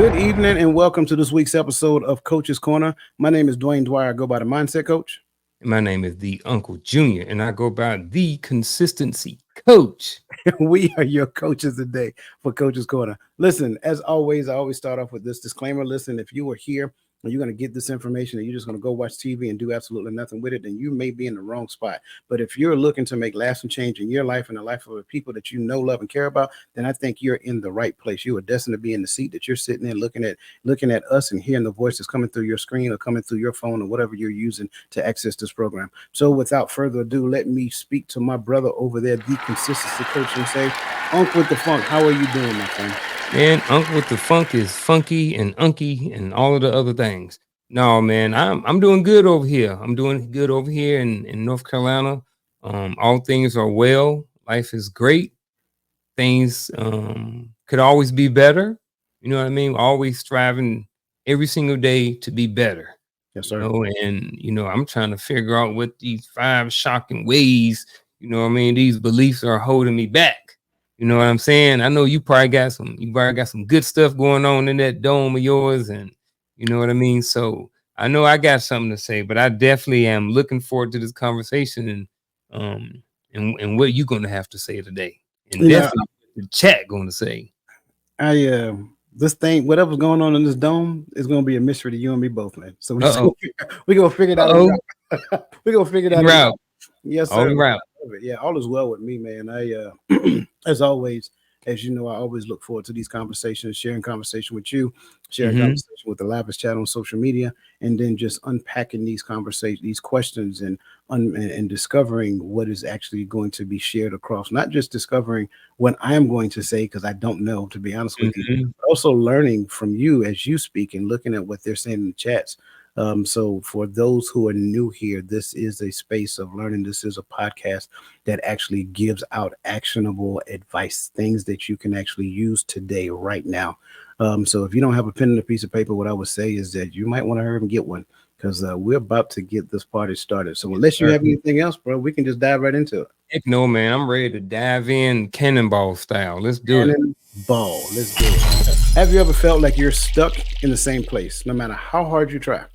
Good evening and welcome to this week's episode of Coach's Corner. My name is Dwayne Dwyer. I go by the Mindset Coach. My name is the Uncle Junior, and I go by the Consistency Coach. We are your coaches today for Coach's Corner. Listen, as always, I always start off with this disclaimer. Listen, if you are here and you're going to get this information and you're just going to go watch TV and do absolutely nothing with it, then you may be in the wrong spot. But if you're looking to make lasting change in your life and the life of the people that you know, love, and care about, then I think you're in the right place. You are destined to be in the seat that you're sitting in, looking at us and hearing the voices coming through your screen or coming through your phone or whatever you're using to access this program. So without further ado, let me speak to my brother over there, the Consistency Coach, and say, Unc with the Funk, how are you doing, my friend? Man, Uncle with the Funk is funky and unky and all of the other things. No, man, I'm doing good over here. I'm doing good over here in North Carolina. All things are well. Life is great. Things could always be better. You know what I mean? Always striving every single day to be better. Yes, sir. I'm trying to figure out what these 5 shocking ways, these beliefs are holding me back. You know what I'm saying? I know you probably got some good stuff going on in that dome of yours, and you know what I mean? So I know I got something to say, but I definitely am looking forward to this conversation and what you're gonna have to say today. And definitely the chat gonna say. This thing, whatever's going on in this dome, is going to be a mystery to you and me both, man. So we're going to figure it out. We're going to figure it out. Yes, sir. All right. Yeah, all is well with me, man. As always, as you know, I always look forward to these conversations, sharing conversation with you, sharing conversation with the Lavish chat on social media, and then just unpacking these conversations, these questions, and discovering what is actually going to be shared across. Not just discovering what I am going to say, because I don't know, to be honest with you, but also learning from you as you speak and looking at what they're saying in the chats. So for those who are new here, this is a space of learning. This is a podcast that actually gives out actionable advice, things that you can actually use today, right now. So if you don't have a pen and a piece of paper, what I would say is that you might want to hurry and get one, because we're about to get this party started. So unless you have anything else, bro, we can just dive right into it. Heck no, man. I'm ready to dive in cannonball style. Let's do it. Cannonball. Let's do it. Have you ever felt like you're stuck in the same place, no matter how hard you try?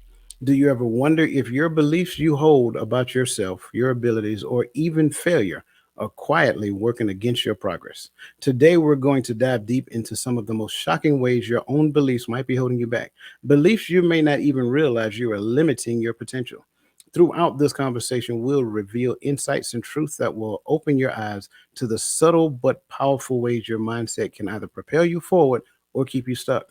Do you ever wonder if your beliefs you hold about yourself, your abilities, or even failure are quietly working against your progress? Today, we're going to dive deep into some of the most shocking ways your own beliefs might be holding you back. Beliefs you may not even realize you are limiting your potential. Throughout this conversation, we'll reveal insights and truths that will open your eyes to the subtle but powerful ways your mindset can either propel you forward or keep you stuck.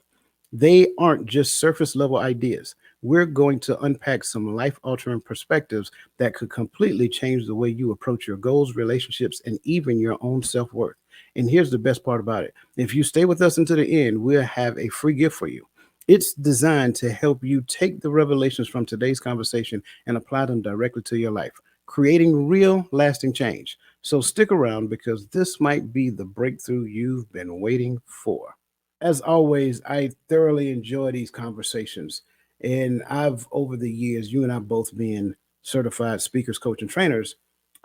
They aren't just surface level ideas. We're going to unpack some life altering perspectives that could completely change the way you approach your goals, relationships, and even your own self worth. And here's the best part about it: if you stay with us until the end, we'll have a free gift for you. It's designed to help you take the revelations from today's conversation and apply them directly to your life, creating real, lasting change. So stick around, because this might be the breakthrough you've been waiting for. As always, I thoroughly enjoy these conversations. And over the years, you and I both being certified speakers, coach, and trainers,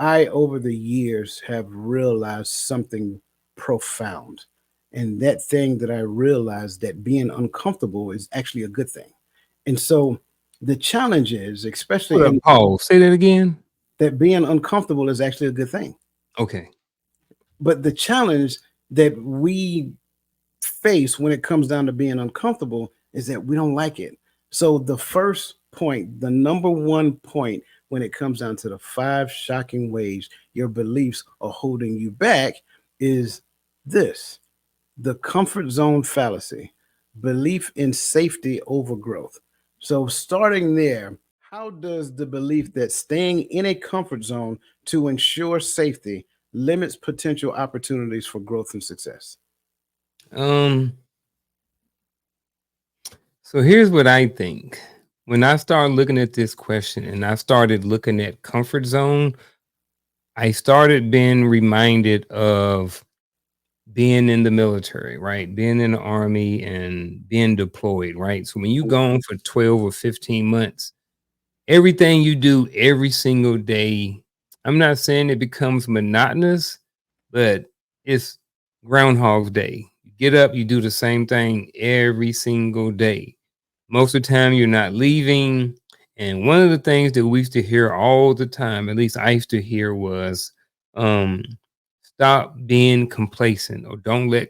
over the years, have realized something profound. And that thing that I realized, that being uncomfortable is actually a good thing. And so the challenge is, especially Say that again. that being uncomfortable is actually a good thing. Okay. But the challenge that we face when it comes down to being uncomfortable is that we don't like it. So the first point, the number one point when it comes down to the 5 shocking ways your beliefs are holding you back, is this: the comfort zone fallacy, belief in safety over growth. So starting there, how does the belief that staying in a comfort zone to ensure safety limits potential opportunities for growth and success? Um So here's what I think. When I started looking at this question and I started looking at comfort zone, I started being reminded of being in the military, right? Being in the army and being deployed, right? So when you gone for 12 or 15 months, everything you do every single day, I'm not saying it becomes monotonous, but it's Groundhog's Day. You get up, you do the same thing every single day. Most of the time, you're not leaving. And one of the things that we used to hear all the time, at least I used to hear, was um, stop being complacent, or don't let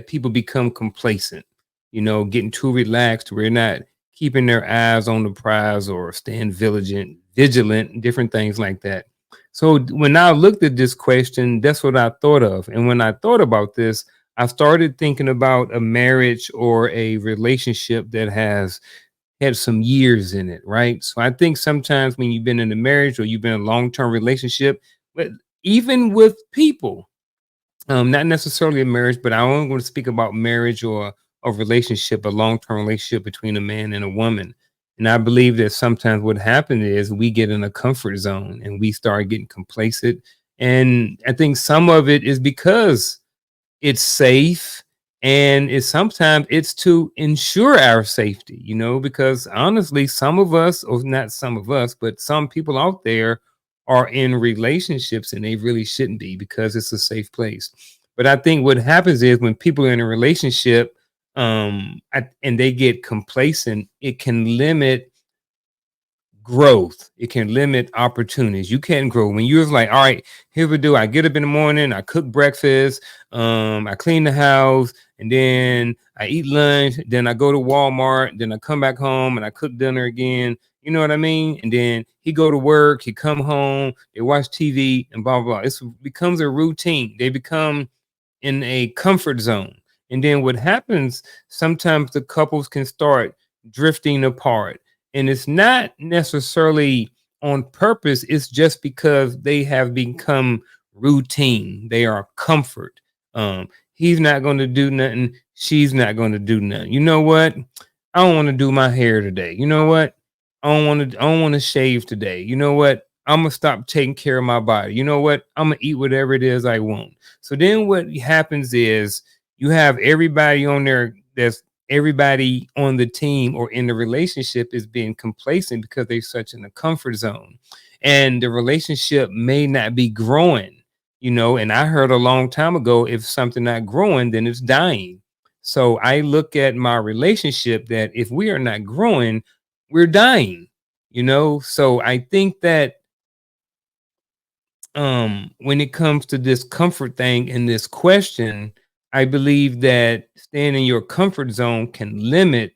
people become complacent. Getting too relaxed where they're not keeping their eyes on the prize or staying vigilant, different things like that. So when I looked at this question, that's what I thought of. And when I thought about this, I started thinking about a marriage or a relationship that has had some years in it, right? So I think sometimes when you've been in a marriage or you've been in a long-term relationship, but even with people, not necessarily a marriage, but I only want to speak about marriage or a relationship, a long-term relationship between a man and a woman. And I believe that sometimes what happens is we get in a comfort zone and we start getting complacent. And I think some of it is because it's safe, and it's sometimes it's to ensure our safety, because honestly, some of us, or not some of us, but some people out there are in relationships and they really shouldn't be, because it's a safe place. But I think what happens is when people are in a relationship, and they get complacent, it can limit growth. It can limit opportunities. You can't grow when you're like, all right, here we do. I get up in the morning, I cook breakfast, I clean the house, and then I eat lunch. Then I go to Walmart. Then I come back home and I cook dinner again. You know what I mean? And then he go to work. He come home. They watch TV and blah blah blah. It becomes a routine. They become in a comfort zone. And then what happens, sometimes the couples can start drifting apart. And it's not necessarily on purpose, it's just because they have become routine. They are comfort. He's not going to do nothing. She's not going to do nothing. You know what? I don't want to do my hair today. You know what? I don't want to shave today. You know what? I'm gonna stop taking care of my body. You know what? I'm gonna eat whatever it is I want. So then what happens is you have everybody on there, that's everybody on the team or in the relationship is being complacent because they're such in a comfort zone. And the relationship may not be growing, and I heard a long time ago, if something not growing, then it's dying. So I look at my relationship that if we are not growing, we're dying, So I think that when it comes to this comfort thing and this question, I believe that staying in your comfort zone can limit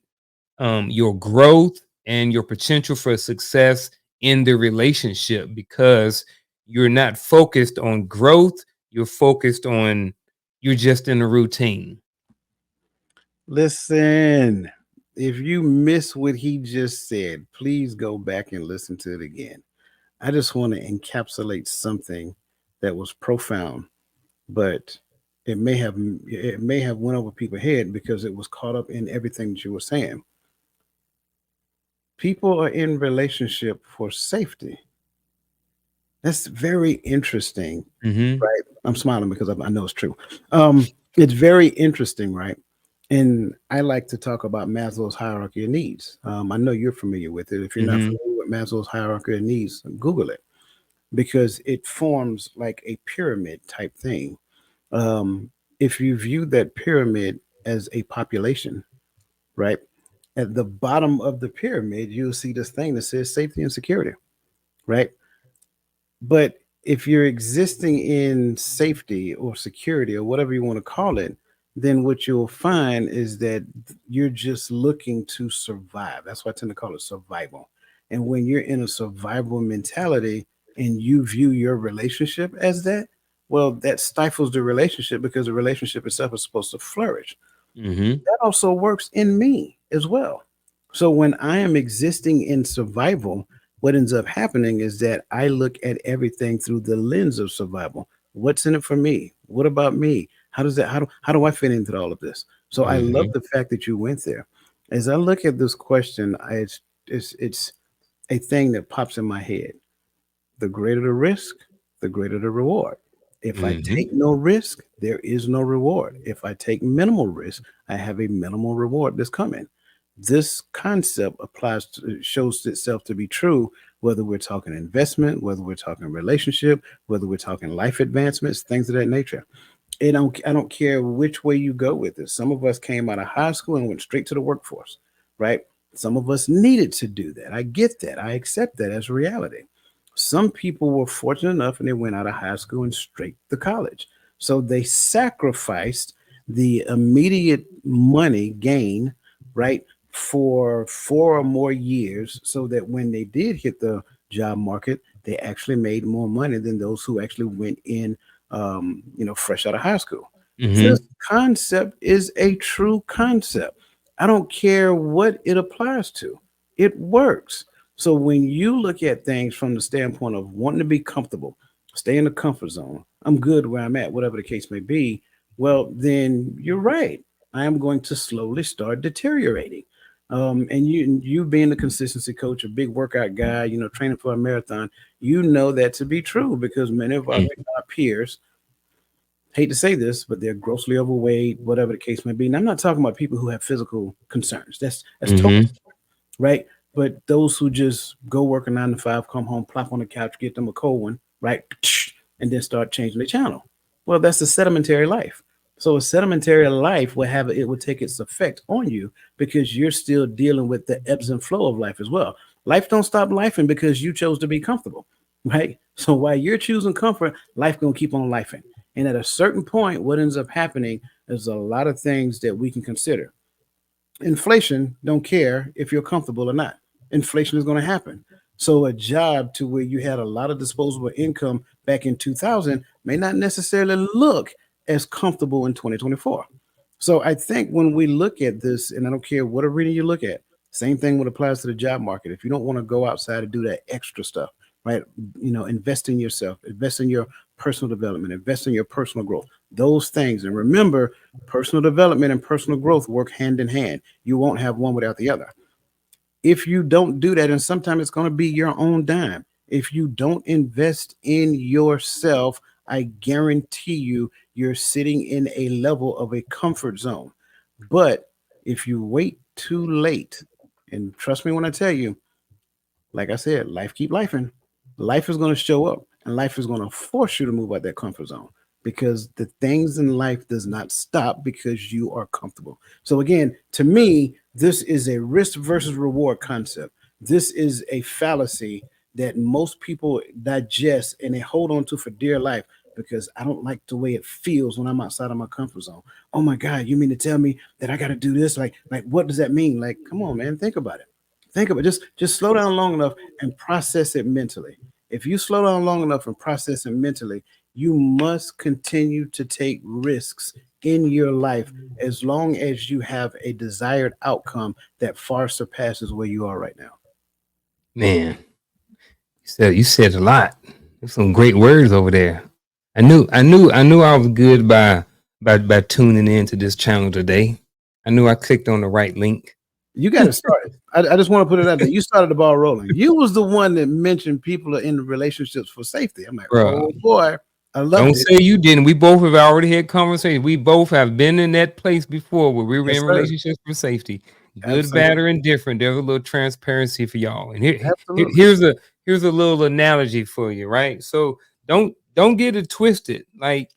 your growth and your potential for success in the relationship, because you're not focused on growth. You're just in a routine. Listen, if you miss what he just said, please go back and listen to it again. I just want to encapsulate something that was profound, but it may have went over people's head because it was caught up in everything that you were saying. People are in relationship for safety. That's very interesting, Mm-hmm. right? I'm smiling because I know it's true. It's very interesting, right? And I like to talk about Maslow's hierarchy of needs. I know you're familiar with it. If you're not Mm-hmm. familiar with Maslow's hierarchy of needs, Google it, because it forms like a pyramid type thing. Um, if you view that pyramid as a population, right? At the bottom of the pyramid, you'll see this thing that says safety and security, right? But if you're existing in safety or security or whatever you want to call it, then what you'll find is that you're just looking to survive. That's why I tend to call it survival. And when you're in a survival mentality and you view your relationship as that, well, that stifles the relationship because the relationship itself is supposed to flourish. Mm-hmm. That also works in me as well. So when I am existing in survival, what ends up happening is that I look at everything through the lens of survival. What's in it for me? What about me? How do I fit into all of this? So I love Mm-hmm. the fact that you went there. As I look at this question, it's a thing that pops in my head. The greater the risk, the greater the reward. If I Mm-hmm. take no risk, there is no reward. If I take minimal risk, I have a minimal reward that's coming. This concept shows itself to be true whether we're talking investment, whether we're talking relationship, whether we're talking life advancements, things of that nature. I don't care which way you go with this. Some of us came out of high school and went straight to the workforce, right? Some of us needed to do that. I get that. I accept that as reality. Some people were fortunate enough and they went out of high school and straight to college. So they sacrificed the immediate money gain, right, for 4 or more years so that when they did hit the job market, they actually made more money than those who actually went in fresh out of high school. Mm-hmm. This concept is a true concept. I don't care what it applies to, it works. So when you look at things from the standpoint of wanting to be comfortable, stay in the comfort zone, I'm good where I'm at, whatever the case may be, well, then you're right. I am going to slowly start deteriorating. And you being the consistency coach, a big workout guy, training for a marathon, you know that to be true because many of our peers, hate to say this, but they're grossly overweight, whatever the case may be. And I'm not talking about people who have physical concerns. That's totally Mm-hmm. right. But those who just go work a 9 to 5, come home, plop on the couch, get them a cold one, right, and then start changing the channel. Well, that's a sedimentary life. So a sedimentary life will have it will take its effect on you because you're still dealing with the ebbs and flow of life as well. Life don't stop lifing because you chose to be comfortable, right? So while you're choosing comfort, life gonna keep on lifing. And at a certain point, what ends up happening is a lot of things that we can consider. Inflation don't care if you're comfortable or not. Inflation is going to happen. So a job to where you had a lot of disposable income back in 2000 may not necessarily look as comfortable in 2024. So I think when we look at this, and I don't care what arena you look at, same thing would applies to the job market. If you don't want to go outside and do that extra stuff, right? Invest in yourself, invest in your personal development, invest in your personal growth, those things. And remember, personal development and personal growth work hand in hand. You won't have one without the other. If you don't do that, and sometimes it's going to be your own dime, if you don't invest in yourself, I guarantee you, you're sitting in a level of a comfort zone. But if you wait too late, and trust me when I tell you, like I said, life keep lifing. Life is going to show up, and life is going to force you to move out that comfort zone because the things in life does not stop because you are comfortable. So again, to me, this is a risk versus reward concept. This is a fallacy that most people digest and they hold on to for dear life because I don't like the way it feels when I'm outside of my comfort zone. Oh my God, you mean to tell me that I got to do this? Like what does that mean? Like, come on, man, think about it. Think of it. Just slow down long enough and process it mentally. If you slow down long enough and process it mentally, you must continue to take risks in your life as long as you have a desired outcome that far surpasses where you are right now. Man, you said a lot. There's some great words over there. I knew I was good by tuning in to this channel today. I knew I clicked on the right link. You got to start it. I just want to put it out there. You started the ball rolling. You was the one that mentioned people are in relationships for safety. I'm like, Bro, oh boy, I loved don't it. say you didn't. We both have already had conversations. We both have been in that place before where we were Yes, in sir. relationships for safety. Good, bad, Absolutely. or indifferent. There's a little transparency for y'all. And Absolutely. here's a little analogy for you, right? So don't get it twisted. Like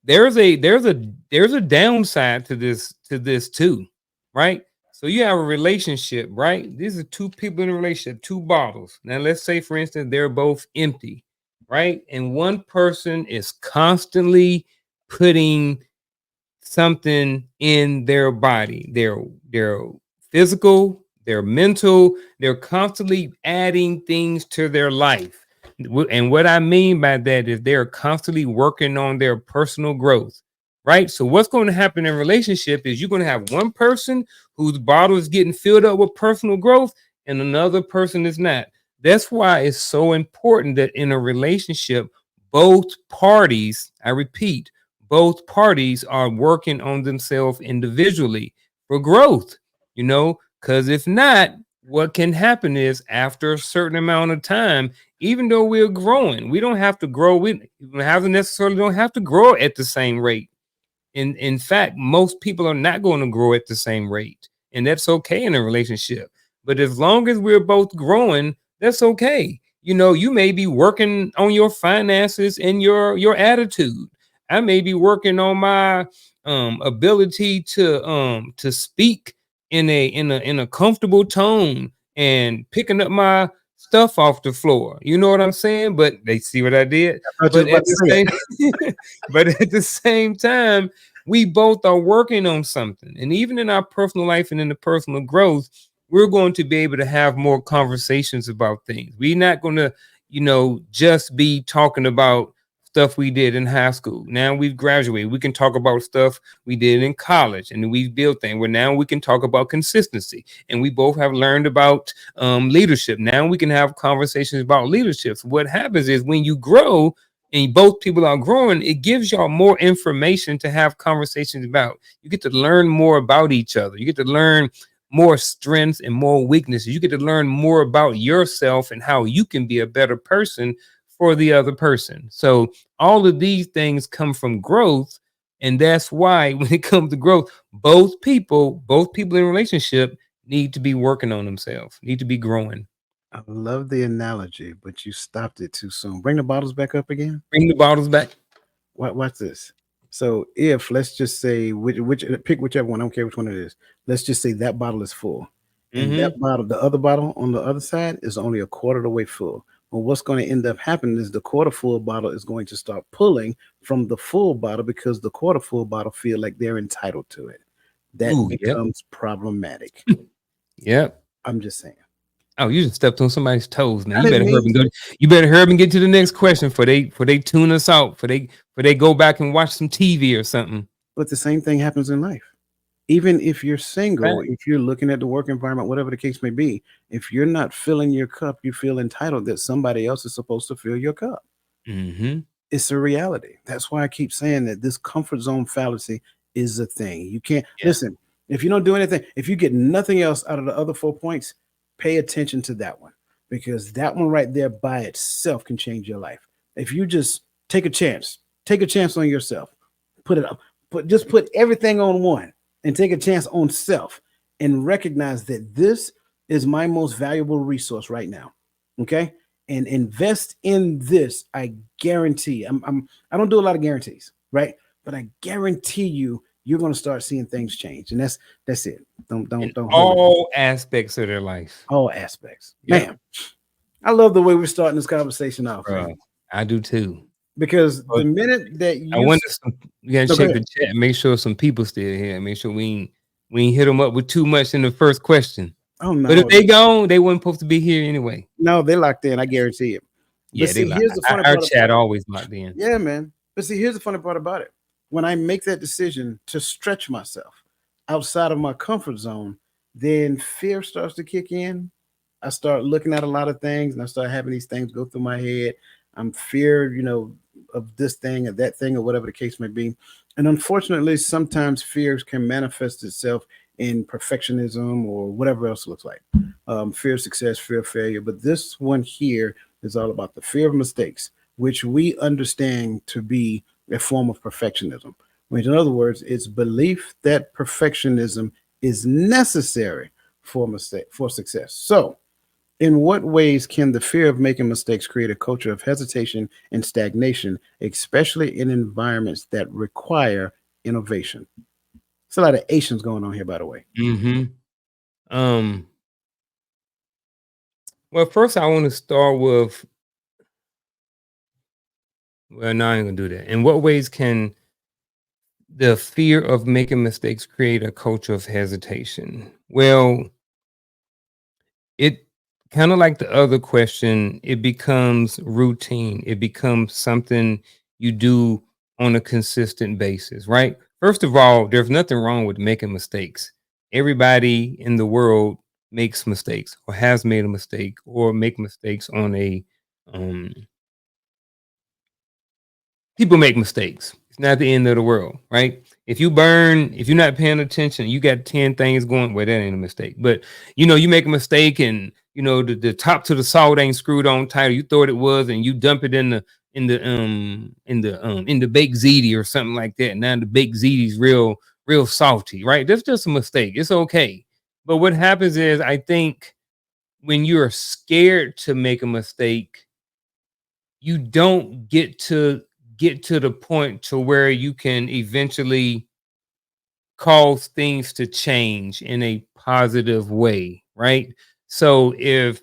there's a downside to this too, right? So you have a relationship, right? These are two people in a relationship, two bottles. Now let's say, for instance, they're both empty, right? And one person is constantly putting something in their body, their physical, their mental, they're constantly adding things to their life. And what I mean by that is they're constantly working on their personal growth, right? So what's going to happen in a relationship is you're going to have one person whose bottle is getting filled up with personal growth and another person is not. That's why it's so important that in a relationship both parties, I repeat, both parties are working on themselves individually for growth, because if not, what can happen is after a certain amount of time, even though we're growing, we don't have to grow. We haven't necessarily don't have to grow at the same rate. In fact, most people are not going to grow at the same rate, and that's okay in a relationship. But as long as we're both growing, that's okay. You may be working on your finances and your attitude. I may be working on my ability to speak in a comfortable tone and picking up my stuff off the floor. You know what I'm saying? But they see what I did. I was just But about at to the say it. same but at the same time, we both are working on something. And even in our personal life and in the personal growth, we're going to be able to have more conversations about things. We're not going to, just be talking about stuff we did in high school. Now we've graduated. We can talk about stuff we did in college and we've built things where now we can talk about consistency. And we both have learned about leadership. Now we can have conversations about leadership. So what happens is when you grow, and both people are growing, it gives y'all more information to have conversations about. You get to learn more about each other. You get to learn more strengths and more weaknesses. You get to learn more about yourself and how you can be a better person for the other person. So all of these things come from growth. And that's why when it comes to growth, both people in a relationship need to be working on themselves, need to be growing. I love the analogy, but you stopped it too soon. Bring the bottles back up again. Bring the bottles back. Watch this. So if let's just say which pick whichever one, I don't care which one it is. Let's just say that bottle is full, and that Mm-hmm. bottle, the other bottle on the other side, is only a quarter of the way full. Well, what's going to end up happening is the quarter full bottle is going to start pulling from the full bottle because the quarter full bottle feel like they're entitled to it. That Ooh, yep. becomes problematic. Yep. I'm just saying. Oh, you just stepped on somebody's toes, man. I You didn't better hurry mean and go. to, You better hurry and get to the next question for they tune us out. For they go back and watch some TV or something. but the same thing happens in life. Even if you're single, Right. if you're looking at the work environment, whatever the case may be, if you're not filling your cup, you feel entitled that somebody else is supposed to fill your cup. Mm-hmm. It's a reality. That's why I keep saying that this comfort zone fallacy is a thing. You can't Yeah. listen. If you don't do anything, if you get nothing else out of the other 4 points, pay attention to that one because that one right there by itself can change your life. If you just take a chance on yourself, put it up, put everything on one and take a chance on self and recognize that this is my most valuable resource right now. Okay, and invest in this. I guarantee. I don't do a lot of guarantees, right? But I guarantee you're going to start seeing things change, and that's it. Don't In don't don't hold it. all aspects of their life. All aspects, Yep. man. I love the way we're starting this conversation off, Bro, man. I do too. Because But the minute that I you wonder we gotta no, go check ahead. the chat and make sure some people still here. Make sure we ain't hit them up with too much in the first question. Oh But if no, they gone, they weren't supposed to be here anyway. no, they're locked in. I guarantee it. But Yeah, they see, locked. here's the funny Our part chat about it. always locked in. Yeah, man. But see, here's the funny part about it. When I make that decision to stretch myself outside of my comfort zone, then fear starts to kick in. I start looking at a lot of things and I start having these things go through my head. I'm feared, of this thing or that thing or whatever the case may be. And unfortunately, sometimes fears can manifest itself in perfectionism or whatever else it looks like. Fear of success, fear of failure. But this one here is all about the fear of mistakes, which we understand to be a form of perfectionism. Which, in other words, it's belief that perfectionism is necessary for success. So, in what ways can the fear of making mistakes create a culture of hesitation and stagnation, especially in environments that require innovation? It's a lot of Asians going on here, by the way. Mm-hmm. Um, well, first I want to start with no, I ain't gonna do that. In what ways can the fear of making mistakes create a culture of hesitation? Well, it kind of like the other question, it becomes routine. It becomes something you do on a consistent basis, right? First of all, there's nothing wrong with making mistakes. Everybody in the world makes mistakes or has made a mistake or make mistakes on a um people make mistakes. It's not the end of the world, right? If you're not paying attention, you got 10 things going. Well, that ain't a mistake. But you make a mistake and the top to the salt ain't screwed on tight. You thought it was, and you dump it in the baked ziti or something like that. Now the baked ziti's real salty, right? That's just a mistake. It's okay. But what happens is I think when you're scared to make a mistake, you don't get to get to the point to where you can eventually cause things to change in a positive way, right? So if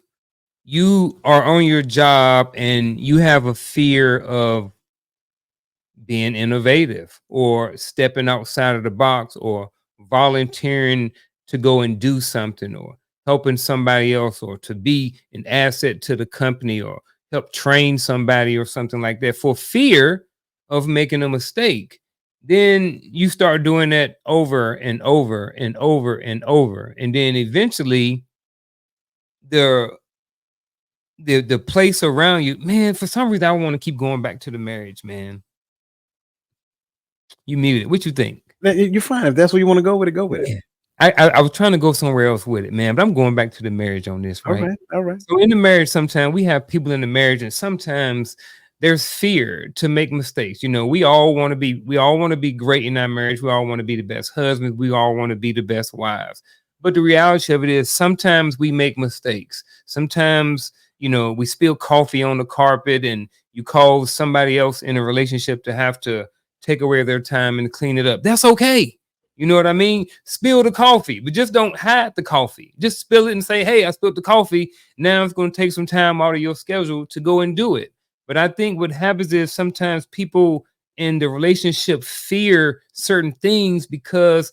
you are on your job and you have a fear of being innovative or stepping outside of the box or volunteering to go and do something or helping somebody else or to be an asset to the company or help train somebody or something like that for fear of making a mistake, then you start doing that over and over and over and over, and then eventually the the place around you, man, for some reason I want to keep going back to the marriage, man. You muted. What you think? You're fine. If that's where you want to go with it, go with it. Yeah. I was trying to go somewhere else with it, man, but I'm going back to the marriage on this, All right? right. All right. So in the marriage, sometimes we have people in the marriage, and sometimes there's fear to make mistakes. You know, we all want to be great in our marriage. We all want to be the best husbands. We all want to be the best wives. But the reality of it is sometimes we make mistakes. Sometimes, you know, we spill coffee on the carpet and you call somebody else in a relationship to have to take away their time and clean it up. That's okay. You know what I mean? Spill the coffee, but just don't hide the coffee. Just spill it and say, hey, I spilled the coffee. Now it's going to take some time out of your schedule to go and do it. But I think what happens is sometimes people in the relationship fear certain things because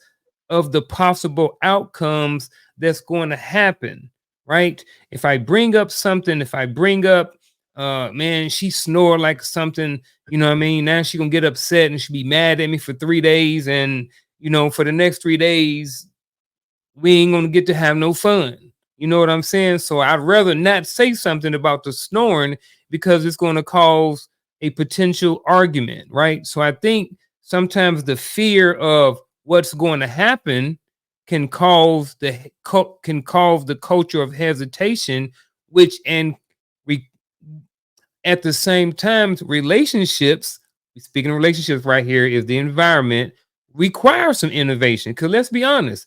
of the possible outcomes that's going to happen, right? If I bring up something, if I bring up, man, she snore like something, you know what I mean? Now she gonna get upset and she be mad at me for 3 days, and you know, for the next 3 days, we ain't gonna get to have no fun. You know what I'm saying? So I'd rather not say something about the snoring because it's gonna cause a potential argument, right? So I think sometimes the fear of what's going to happen can cause the culture of hesitation, which and re, at the same time, relationships, speaking of relationships right here, is the environment require some innovation. Because let's be honest,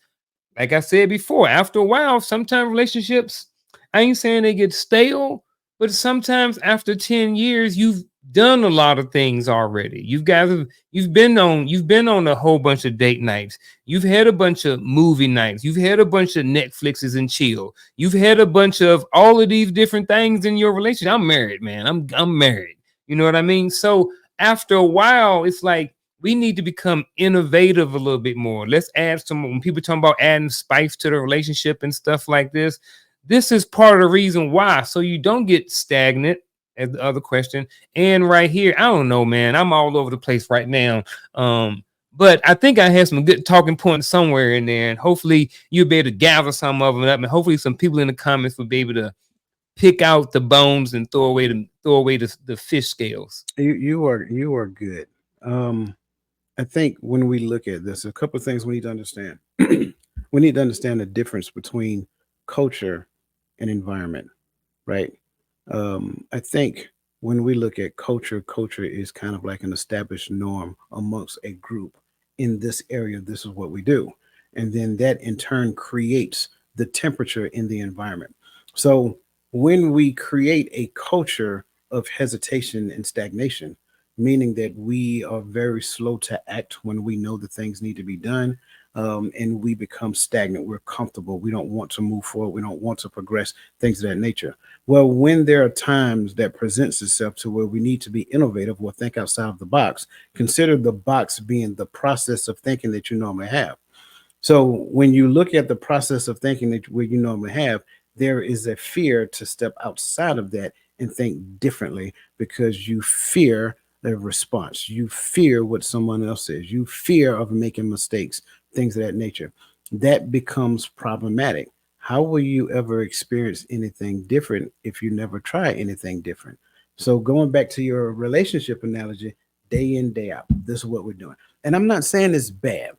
like I said before, after a while, sometimes relationships, I ain't saying they get stale, but sometimes after 10 years, you've done a lot of things already. You've been on a whole bunch of date nights. You've had a bunch of movie nights. You've had a bunch of Netflixes and chill. You've had a bunch of all of these different things in your relationship. I'm married, man. I'm married. You know what I mean? So after a while, it's like we need to become innovative a little bit more. Let's add some, when people talk about adding spice to the relationship and stuff like this, this is part of the reason why. So you don't get stagnant, as the other question. And right here, I don't know, man. I'm all over the place right now. But I think I had some good talking points somewhere in there, and hopefully you'll be able to gather some of them up, and hopefully some people in the comments will be able to pick out the bones and throw away the fish scales. You are good. Um, I think when we look at this, a couple of things we need to understand. We need to understand the difference between culture and environment, right? I think when we look at culture, culture is kind of like an established norm amongst a group. In this area, this is what we do. And then that in turn creates the temperature in the environment. So when we create a culture of hesitation and stagnation, meaning that we are very slow to act when we know that things need to be done, and we become stagnant, we're comfortable, we don't want to move forward, we don't want to progress, things of that nature. Well, when there are times that presents itself to where we need to be innovative or think outside of the box, consider the box being the process of thinking that you normally have. So when you look at the process of thinking that where you normally have, there is a fear to step outside of that and think differently because you fear the response. You fear what someone else says. You fear of making mistakes, things of that nature. That becomes problematic. How will you ever experience anything different if you never try anything different? So going back to your relationship analogy, day in, day out, this is what we're doing. And I'm not saying it's bad.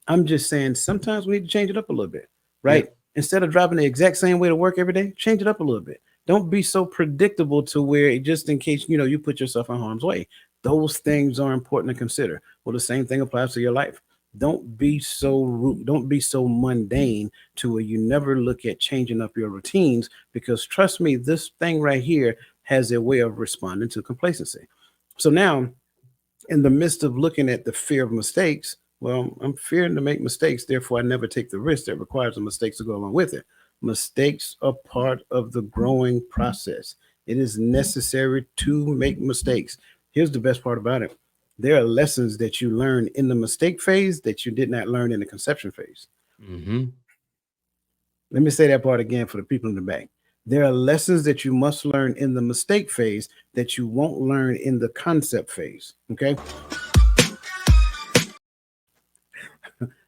I'm just saying sometimes we need to change it up a little bit, Yeah. right? Instead of driving the exact same way to work every day, change it up a little bit. Don't be so predictable to where just in case you put yourself in harm's way. Those things are important to consider. Well, the same thing applies to your life. Don't be so mundane to where you never look at changing up your routines because trust me, this thing right here has a way of responding to complacency. So now In the midst of looking at the fear of mistakes, well, I'm fearing to make mistakes, therefore I never take the risk that requires the mistakes to go along with it. Mistakes are part of the growing process. It is necessary to make mistakes. Here's the best part about it. There are lessons that you learn in the mistake phase that you did not learn in the conception phase. Mm-hmm. Let me say that part again for the people in the back. There are lessons that you must learn in the mistake phase that you won't learn in the concept phase. Okay.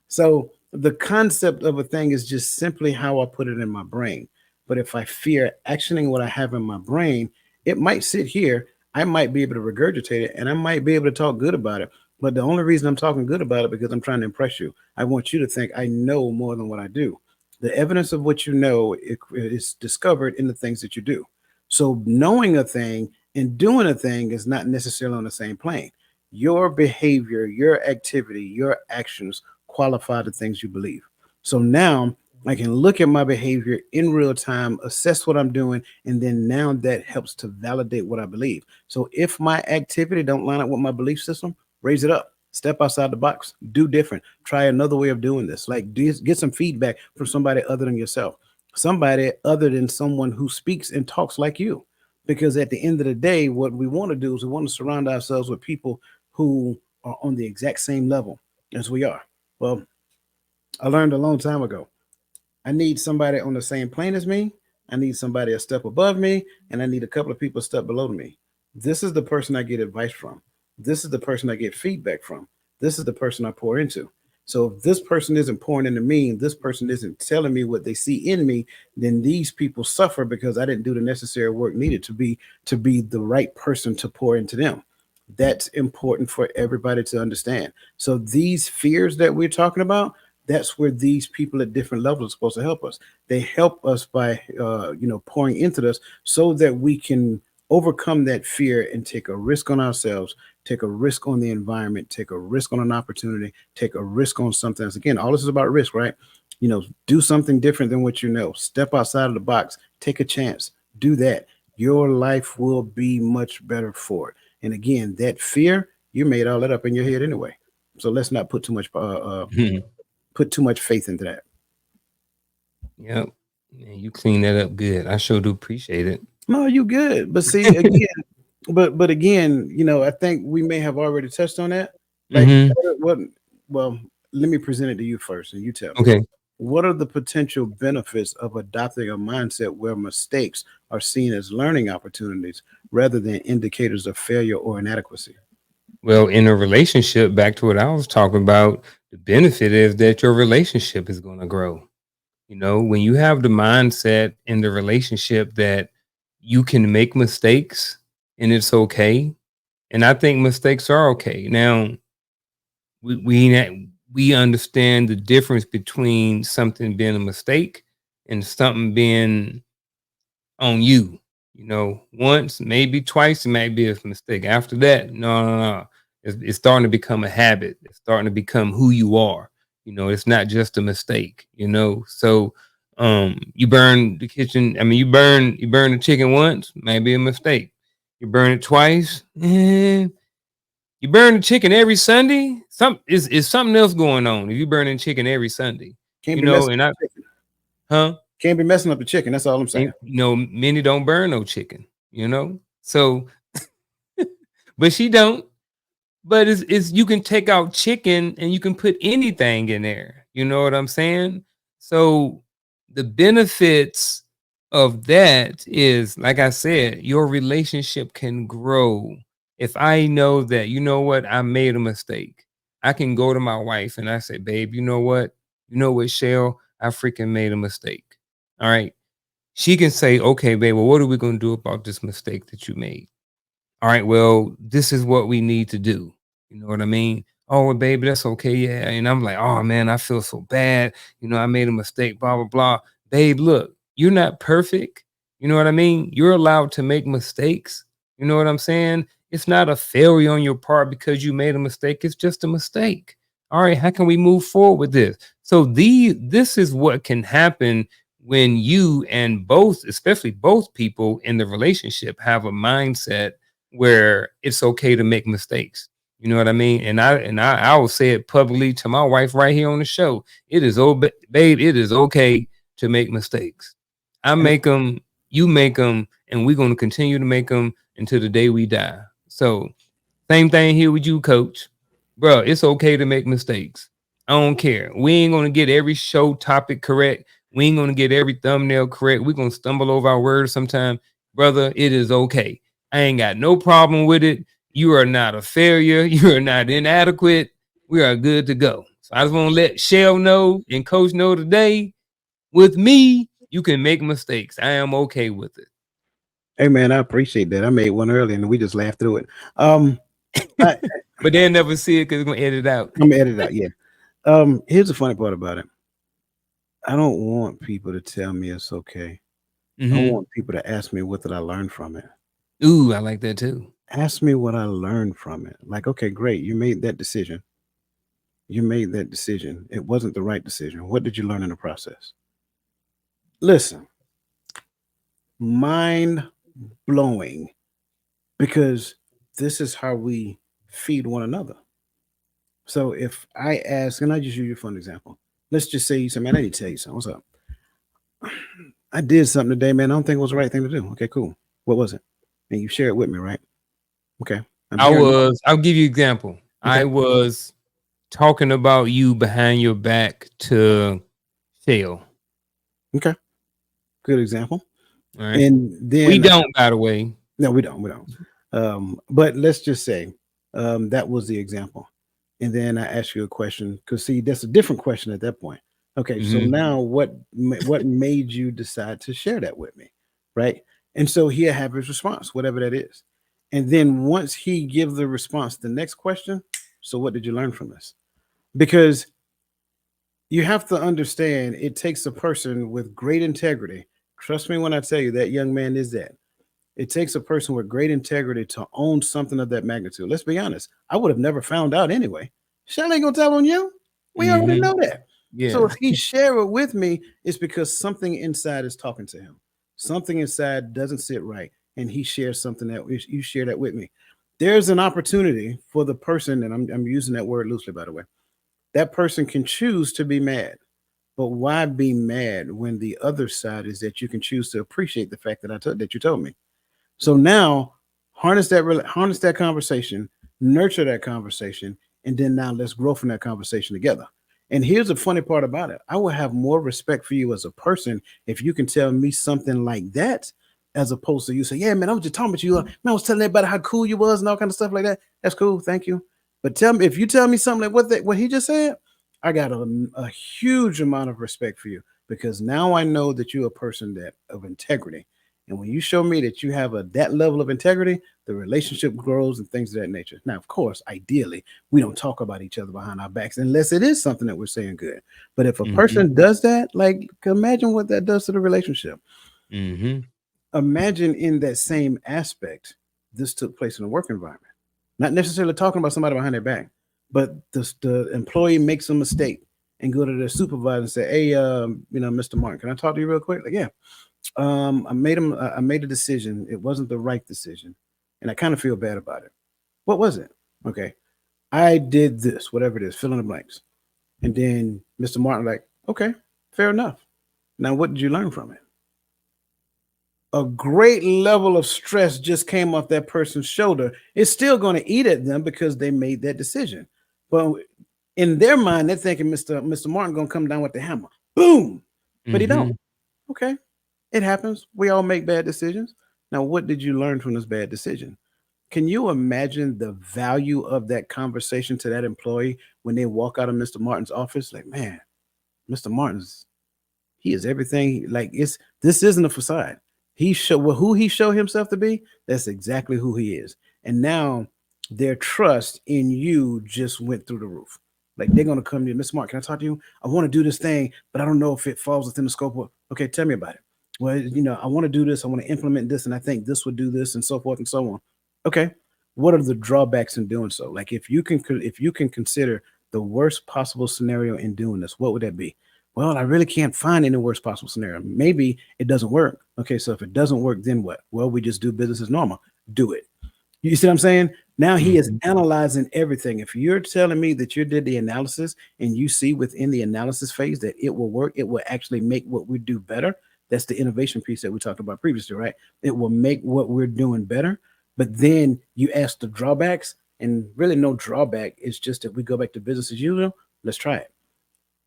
So the concept of a thing is just simply how I put it in my brain. But if I fear actioning what I have in my brain, it might sit here. I might be able to regurgitate it and I might be able to talk good about it. But the only reason I'm talking good about it because I'm trying to impress you. I want you to think I know more than what I do. The evidence of what you know is discovered in the things that you do. So knowing a thing and doing a thing is not necessarily on the same plane. Your behavior, your activity, your actions qualify the things you believe. So now I can look at my behavior in real time, assess what I'm doing, and then now that helps to validate what I believe. So if my activity don't line up with my belief system, raise it up. Step outside the box, do different, try another way of doing this. Like get some feedback from somebody other than yourself, somebody other than someone who speaks and talks like you. Because at the end of the day, what we want to do is we want to surround ourselves with people who are on the exact same level as we are. Well, I learned a long time ago. I need somebody on the same plane as me. I need somebody a step above me, and I need a couple of people a step below me. This is the person I get advice from. This is the person I get feedback from. This is the person I pour into. So if this person isn't pouring into me, and this person isn't telling me what they see in me, then these people suffer because I didn't do the necessary work needed to be the right person to pour into them. That's important for everybody to understand. So these fears that we're talking about, that's where these people at different levels are supposed to help us. They help us by pouring into us so that we can overcome that fear and take a risk on ourselves, take a risk on the environment, take a risk on an opportunity, take a risk on something else. Again, all this is about risk, right? Do something different than what you know. Step outside of the box, take a chance, do that. Your life will be much better for it. And again, that fear, you made all that up in your head anyway. So let's not put too much faith into that. Yep. Man, you clean that up good. I sure do appreciate it. No, you good. But see, again, but again, I think we may have already touched on that. Like Mm-hmm. what well, let me present it to you first and you tell me. Okay. What are the potential benefits of adopting a mindset where mistakes are seen as learning opportunities rather than indicators of failure or inadequacy? Well, in a relationship, back to what I was talking about, the benefit is that your relationship is going to grow. When you have the mindset in the relationship that you can make mistakes and it's okay. And I think mistakes are okay. Now, we understand the difference between something being a mistake and something being on you. Once, maybe twice, it might be a mistake. After that, no, no, no. It's starting to become a habit. It's starting to become who you are. It's not just a mistake. So you burn the kitchen. I mean, you burn the chicken once, maybe a mistake. You burn it twice. You burn the chicken every Sunday. Is something else going on if you burning chicken every Sunday. Can't be messing And up I, the chicken. huh? Can't be messing up the chicken. That's all I'm saying. Many don't burn no chicken. So, but she don't. But it's you can take out chicken and you can put anything in there. You know what I'm saying? So the benefits of that is, like I said, your relationship can grow. If I know that, you know what, I made a mistake, I can go to my wife and I say, babe, you know what? Shell, I freaking made a mistake. All right. She can say, okay, babe, well, what are we going to do about this mistake that you made? All right, well, this is what we need to do. You know what I mean? Oh, well, baby, that's okay. Yeah. And I'm like, oh, man, I feel so bad. I made a mistake, blah, blah, blah. Babe, look, you're not perfect. You know what I mean? You're allowed to make mistakes. You know what I'm saying? It's not a failure on your part because you made a mistake. It's just a mistake. All right, how can we move forward with this? So this is what can happen when you and both, especially both people in the relationship, have a mindset where it's okay to make mistakes. You know what I mean? And I will say it publicly to my wife right here on the show. It is babe, it is okay to make mistakes. I And make them, you make them, and we're gonna continue to make them until the day we die. So same thing here with you, coach. Bro, it's okay to make mistakes. I don't care. We ain't gonna get every show topic correct. We ain't gonna get every thumbnail correct. We're gonna stumble over our words sometime. Brother, it is okay. I ain't got no problem with it. You are not a failure. You are not inadequate. We are good to go. So I just want to let Shell know and Coach know today, with me, you can make mistakes. I am okay with hey, man, I appreciate that. I made one earlier, and we just laughed through it. I, it. But they'll never see it because it's gonna edit out. I'm gonna edit it out. Yeah. Here's the funny part about it. I don't want people to tell me it's okay. I Mm-hmm. want people to ask me what did I learn from it. Ooh, I like that too. Ask me what I learned from it. Like, okay, great, you made that decision. You made that decision. It wasn't the right decision. What did you learn in the process? Listen, mind blowing, because this is how we feed one another. So if I ask, and I just use you for an example, let's just say you say, man, I need to tell you something. What's up? I did something today, man. I don't think it was the right thing to do. Okay, cool. What was it? And you share it with me, right? Okay. I'm hearing. I'll give you an example. Okay. I was talking about you behind your back to Shell. Okay. Good example. All right. And We then don't, by the way. no, we don't. We don't. But let's just say that was the example. And then I ask you a question because see, that's a different question at that point. Okay, so Mhm. now what made you decide to share that with me, right? And so he'll have his response, whatever that is. And then once he gives the response, the next question, so what did you learn from this? Because you have to understand it takes a person with great integrity. Trust me when I tell you that young man is that. It takes a person with great integrity to own something of that magnitude. Let's be honest. I would have never found out anyway. Shell ain't gonna tell on you. We already Mhm. know that. So Yeah. if he share it with me, it's because something inside is talking to him. Something inside doesn't sit right, and he shares something that you share that with me. There's an opportunity for the person, and I'm using that word loosely, by the way. That person can choose to be mad. But why be mad when the other side is that you can choose to appreciate the fact that that you told me? So now harness that conversation, nurture that conversation, and then now let's grow from that conversation together. And here's the funny part about it. I will have more respect for you as a person if you can tell me something like that, as opposed to you say, yeah, man, I was just talking about you. Man, I was telling everybody how cool you was and all kind of stuff like that. That's cool. Thank you. But tell me if you tell me something like what he just said, I got a huge amount of respect for you because now I know that you're a person that of integrity. And when you show me that you have that level of integrity, the relationship grows and things of that nature. Now, of course, ideally, we don't talk about each other behind our backs unless it is something that we're saying good. But if a Mhm. person does that, like imagine what that does to the relationship. Mhm. Imagine in that same aspect, this took place in a work environment. Not necessarily talking about somebody behind their back, but the employee makes a mistake and go to their supervisor and say, "Hey, Mr. Martin, can I talk to you real quick?" Like, yeah, I made a decision. It wasn't the right decision, and I kind of feel bad about it. What was it? Okay, I did this, whatever it is, fill in the blanks, and then Mr. Martin like, okay, fair enough. Now, what did you learn from it? A great level of stress just came off that person's shoulder. It's still going to eat at them because they made that decision. But in their mind, they're thinking Mr. Martin gonna come down with the hammer. Boom. But he don't. Mhm. Okay. It happens. We all make bad decisions. Now, what did you learn from this bad decision? Can you imagine the value of that conversation to that employee when they walk out of Mr. Martin's office? Like, man, Mr. Martin's he is everything. Like this isn't a facade. He show well, who he showed himself to be. That's exactly who he is. And now their trust in you just went through the roof. Like they're gonna come to you, Miss Mark. Can I talk to you? I want to do this thing, but I don't know if it falls within the scope of. Okay, tell me about it. Well, I want to do this. I want to implement this, and I think this would do this, and so forth and so on. Okay, what are the drawbacks in doing so? Like if you can consider the worst possible scenario in doing this, what would that be? Well, I really can't find any worst possible scenario. Maybe it doesn't work. Okay, so if it doesn't work, then what? Well, we just do business as normal. Do it. You see what I'm saying? Now he is Mhm. analyzing everything. If you're telling me that you did the analysis and you see within the analysis phase that it will work, it will actually make what we do better. That's the innovation piece that we talked about previously, right? It will make what we're doing better. But then you ask the drawbacks, and really no drawback. It's just that we go back to business as usual. Let's try it.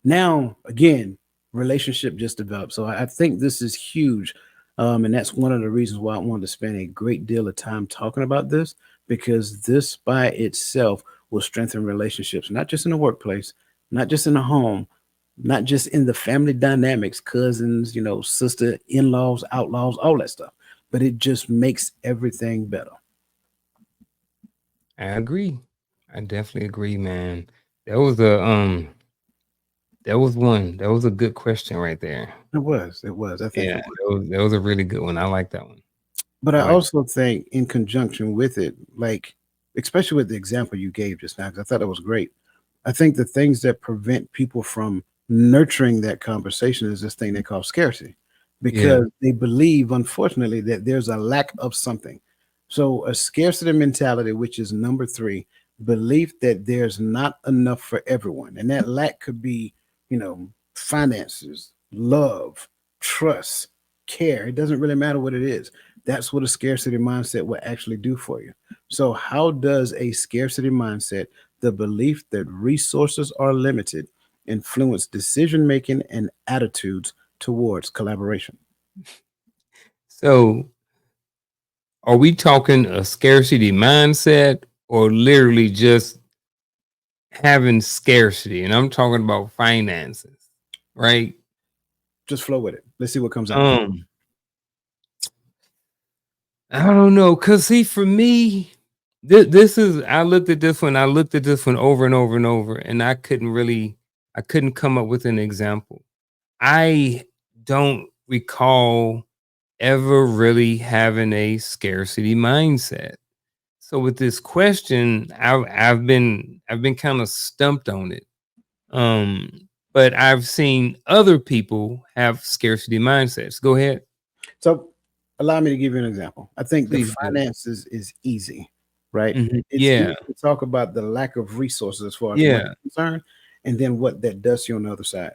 Now again, relationship just developed. So I think this is huge, and that's one of the reasons why I wanted to spend a great deal of time talking about this, because this by itself will strengthen relationships, not just in the workplace, not just in the home, not just in the family dynamics, cousins, sister, in-laws, outlaws, all that stuff, but it just makes everything better. I agree. I definitely agree, man. That was a that was one. That was a good question right there. It was. I think Yeah, it was. that was a really good one. I like that one. But I I like also think, in conjunction with it, like, especially with the example you gave just now, because I thought it was great. I think the things that prevent people from nurturing that conversation is this thing they call scarcity, yeah. because they believe, unfortunately, that there's a lack of something. So, a scarcity mentality, which is number three, belief that there's not enough for everyone. And that lack could be, finances, love, trust, care. It doesn't really matter what it is. That's what a scarcity mindset will actually do for you. So, how does a scarcity mindset, the belief that resources are limited, influence decision making and attitudes towards collaboration? So, are we talking a scarcity mindset or literally just having scarcity? And I'm talking about finances, right? Just flow with it. Let's see what comes out. Um, I don't know, cause see, for me, this is I looked at this one, I looked at this one over and over and over, and I couldn't come up with an example. I don't recall ever really having a scarcity mindset. So with this question, I've been kind of stumped on it. Um, but I've seen other people have scarcity mindsets. Go ahead, So, allow me to give you an example. I think the please do. finances is easy, right? It's easy Yeah, to talk about the lack of resources as far as money yeah. is concerned, and then what that does to you on the other side.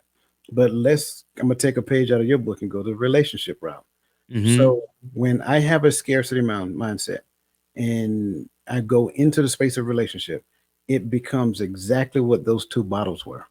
But I'm gonna take a page out of your book and go the relationship route. hmm So, when I have a scarcity mindset and I go into the space of relationship, it becomes exactly what those two bottles were.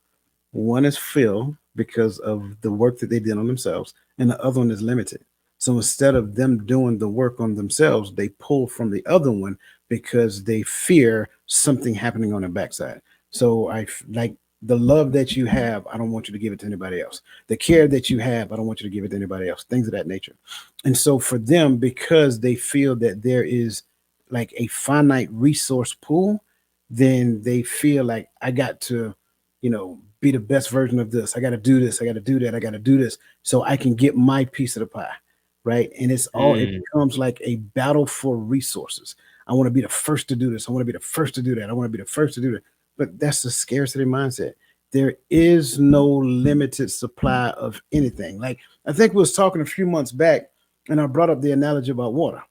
One is filled because of the work that they did on themselves, and the other one is limited. So instead of them doing the work on themselves, they pull from the other one because they fear something happening on the backside. So like the love that you have, I don't want you to give it to anybody else. The care that you have, I don't want you to give it to anybody else. Things of that nature. And so for them, because they feel that there is like a finite resource pool, then they feel like I got to, be the best version of this. I got to do this. I got to do that. I got to do this so I can get my piece of the pie. Right. And it Mm, becomes like a battle for resources. I want to be the first to do this. I want to be the first to do that. I want to be the first to do that. But that's the scarcity mindset. There is no limited supply of anything. Like, I think we was talking a few months back, and I brought up the analogy about water.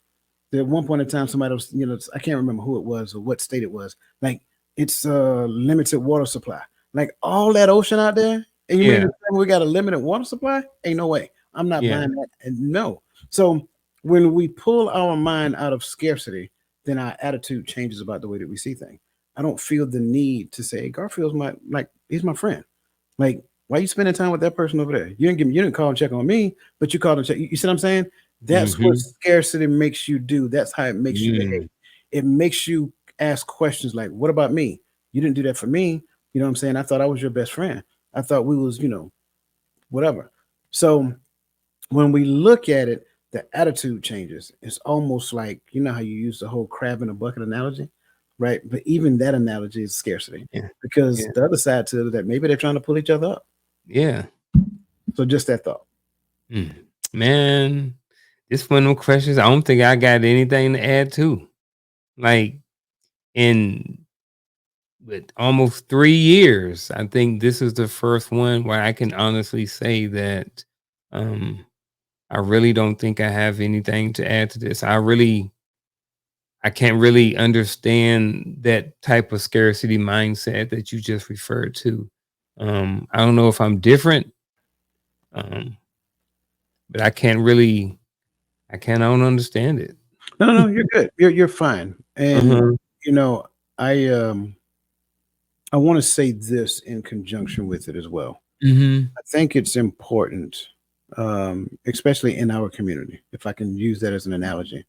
At one point in time, somebody was, I can't remember who it was or what state it was. Like, it's a limited water supply. Like, all that ocean out there, and you mean yeah, to tell me we got a limited water supply? Ain't no way. I'm not yeah. buying that. And no. So when we pull our mind out of scarcity, then our attitude changes about the way that we see things. I don't feel the need to say, Garfield's he's my friend. Like, why are you spending time with that person over there? You didn't call and check on me, but you called and check. You see what I'm saying? That's what hmm scarcity makes you do. That's how it makes you behave. Mm, It makes you ask questions like, "What about me? You didn't do that for me." You know what I'm saying? I thought I was your best friend. I thought we was, whatever. So when we look at it, the attitude changes. It's almost like, how you use the whole crab in a bucket analogy, right? But even that analogy is scarcity, yeah, because yeah, the other side to it is that maybe they're trying to pull each other up. yeah. So just that thought. Mm. Man, this one of them questions. I don't think I got anything to add to. Like in with almost 3 years, I think this is the first one where I can honestly say that um I really don't think I have anything to add to this. I can't really understand that type of scarcity mindset that you just referred to. I don't know if I'm different, um, but I don't understand it. No, no, you're good. You're fine. And Uh-huh. you know, I um I want to say this in conjunction with it as well. Mhm. I think it's important, especially in our community, if I can use that as an analogy.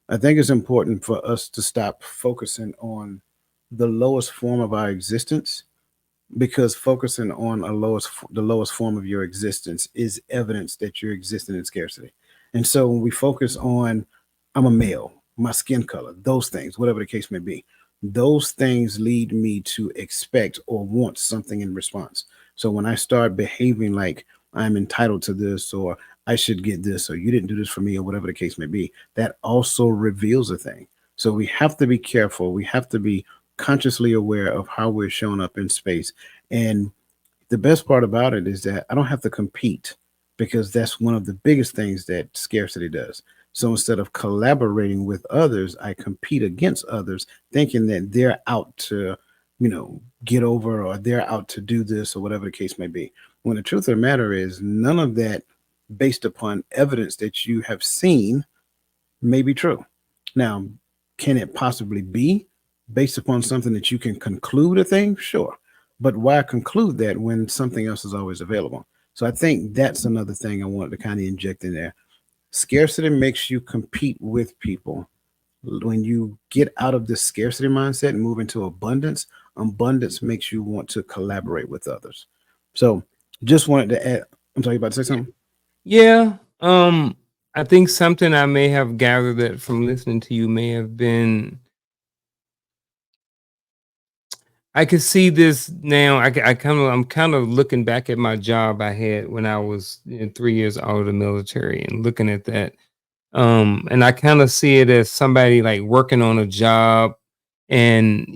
I think it's important for us to stop focusing on the lowest form of our existence, because focusing on the lowest form of your existence is evidence that you're existing in scarcity. And so when we focus on, I'm a male, my skin color, those things, whatever the case may be, those things lead me to expect or want something in response. So when I start behaving like I'm entitled to this, or I should get this, or you didn't do this for me, or whatever the case may be, that also reveals a thing. So we have to be careful, we have to be consciously aware of how we're showing up in space. And the best part about it is that I don't have to compete, because that's one of the biggest things that scarcity does. So instead of collaborating with others, I compete against others, thinking that they're out to, get over, or they're out to do this, or whatever the case may be. When the truth of the matter is, none of that, based upon evidence that you have seen, may be true. Now, can it possibly be based upon something that you can conclude a thing? Sure. But why conclude that when something else is always available? So I think that's another thing I wanted to kind of inject in there. Scarcity makes you compete with people. When you get out of this scarcity mindset and move into abundance, abundance makes you want to collaborate with others. So just wanted to add. I'm sorry, you about to say something? Yeah. I think something I may have gathered that from listening to you may have been I could see this now. I'm kind of looking back at my job I had when I was 3 years out of the military and looking at that. And I kind of see it as somebody like working on a job and,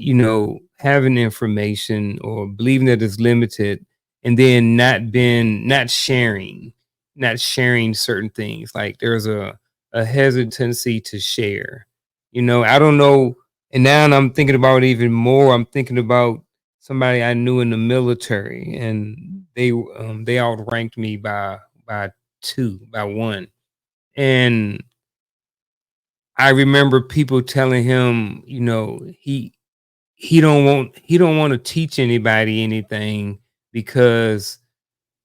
having information or believing that it's limited and then not sharing certain things. Like there's a hesitancy to share. I don't know. And now I'm thinking about it even more. I'm thinking about somebody I knew in the military, and they outranked me by one. And I remember people telling him, he don't want to teach anybody anything because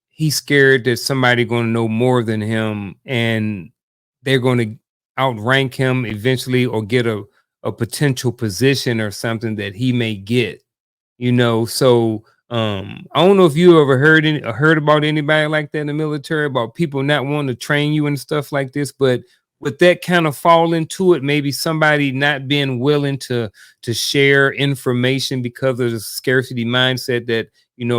he's scared that somebody going to know more than him and they're going to outrank him eventually or get a potential position or something that he may get. So I don't know if you ever heard about anybody like that in the military, about people not wanting to train you and stuff like this. But with that kind of fall into it, maybe somebody not being willing to share information because of the scarcity mindset that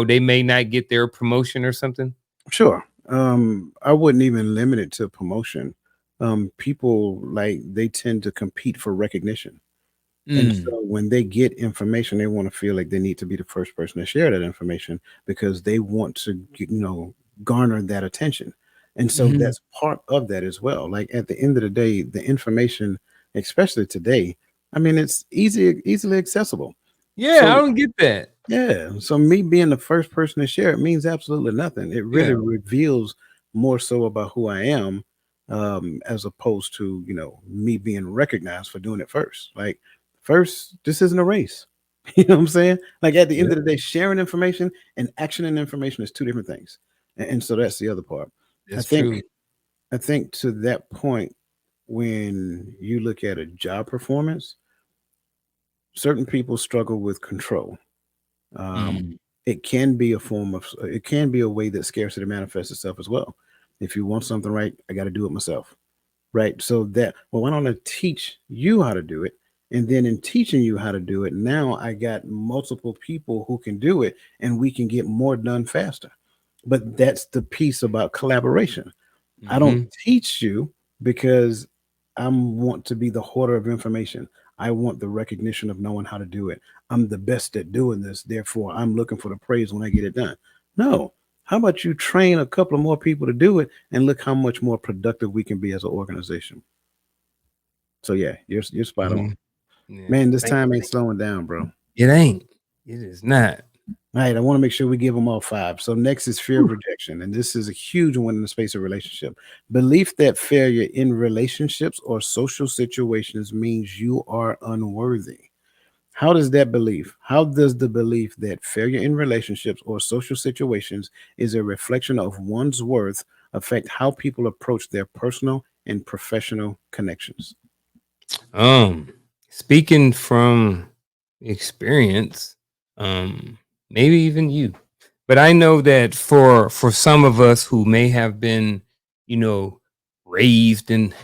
they may not get their promotion or something. Sure. I wouldn't even limit it to promotion. People, like, they tend to compete for recognition. And Mm, so when they get information, they want to feel like they need to be the first person to share that information, because they want to, garner that attention. And so mhm. that's part of that as well. Like, at the end of the day, the information, especially today, I mean, it's easily accessible. Yeah, I So don't get that. yeah. So me being the first person to share it means absolutely nothing. It really Yeah. reveals more so about who I am, as opposed to, me being recognized for doing it first. Like, first, this isn't a race. You know what I'm saying? Like, at the end Yeah, of the day, sharing information and actioning information is two different things. And so that's the other part. I that's think true. I think to that point, when you look at a job performance, certain people struggle with control. um, Mm. it can be a way that scarcity manifests itself as well. If you want something right, I got to do it myself, right? So that, well, why don't I teach you how to do it? And then in teaching you how to do it, now I got multiple people who can do it, and we can get more done faster. But that's the piece about collaboration. I don't Mhm. teach you because I want to be the hoarder of information. I want the recognition of knowing how to do it. I'm the best at doing this. Therefore, I'm looking for the praise when I get it done. No. How about you train a couple of more people to do it, and look how much more productive we can be as an organization? So yeah, you're spot on. Mhm. Yeah. Man, this Thank time you. ain't slowing down, bro. It ain't. It is not. All right, I want to make sure we give them all five. So next is fear of Whew. rejection, and this is a huge one in the space of relationship. Belief that failure in relationships or social situations means you are unworthy. How does that belief, how does the belief that failure in relationships or social situations is a reflection of one's worth affect how people approach their personal and professional connections? Um, Speaking from experience, um, maybe even you, but I know that for some of us who may have been, you know, raised in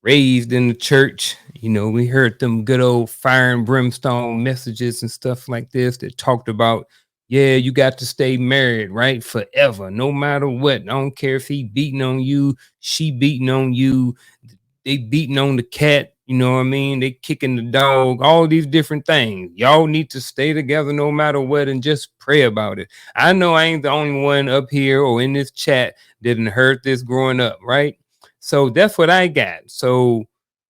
raised in the church, we heard them good old fire and brimstone messages and stuff like this that talked about, yeah, you got to stay married, right? Forever, no matter what. I don't care if he beating on you, she beating on you, they beating on the cat, you know what I mean? They kicking the dog, all these different things. Y'all need to stay together no matter what and just pray about it. I know I ain't the only one up here or in this chat that didn't heard this growing up, right? So that's what I got. So,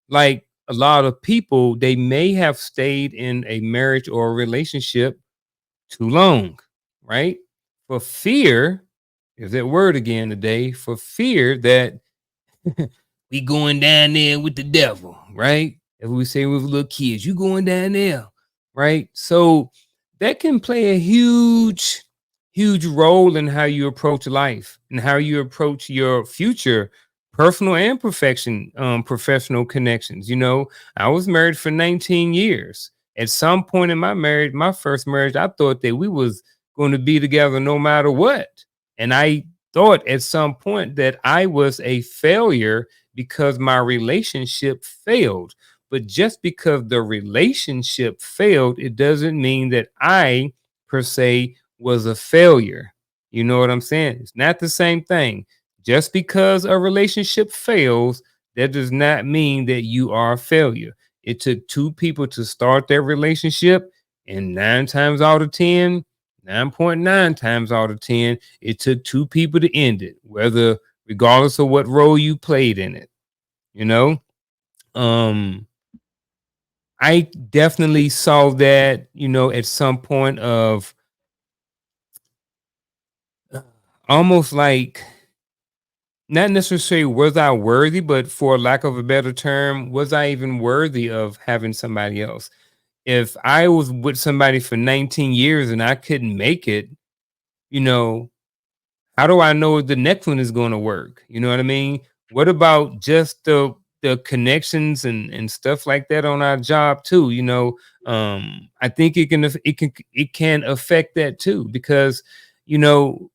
like a lot of people, they may have stayed in a marriage or a relationship too long, right? For fear, is that word again today, for fear that we going down there with the devil, right? As we say with little kids, you going down there, right? So that can play a huge role in how you approach life and how you approach your future personal and professional connections. I was married for 19 years. At some point in my marriage, my first marriage, I thought that we was going to be together no matter what. And I thought at some point that I was a failure because my relationship failed. But just because the relationship failed, it doesn't mean that I, per se, was a failure. You know what I'm saying? It's not the same thing. Just because a relationship fails, that does not mean that you are a failure. It took two people to start their relationship, and 9.9 times out of 10, it took two people to end it, whether regardless of what role you played in it you know um I definitely saw that at some point of uh, almost like, not necessarily was I worthy, but for lack of a better term, was I even worthy of having somebody else? If I was with somebody for 19 years and I couldn't make it, you know how do I know the next one is going to work? You know what I mean? What about just the connections and stuff like that on our job too? I think it can affect that too, because you know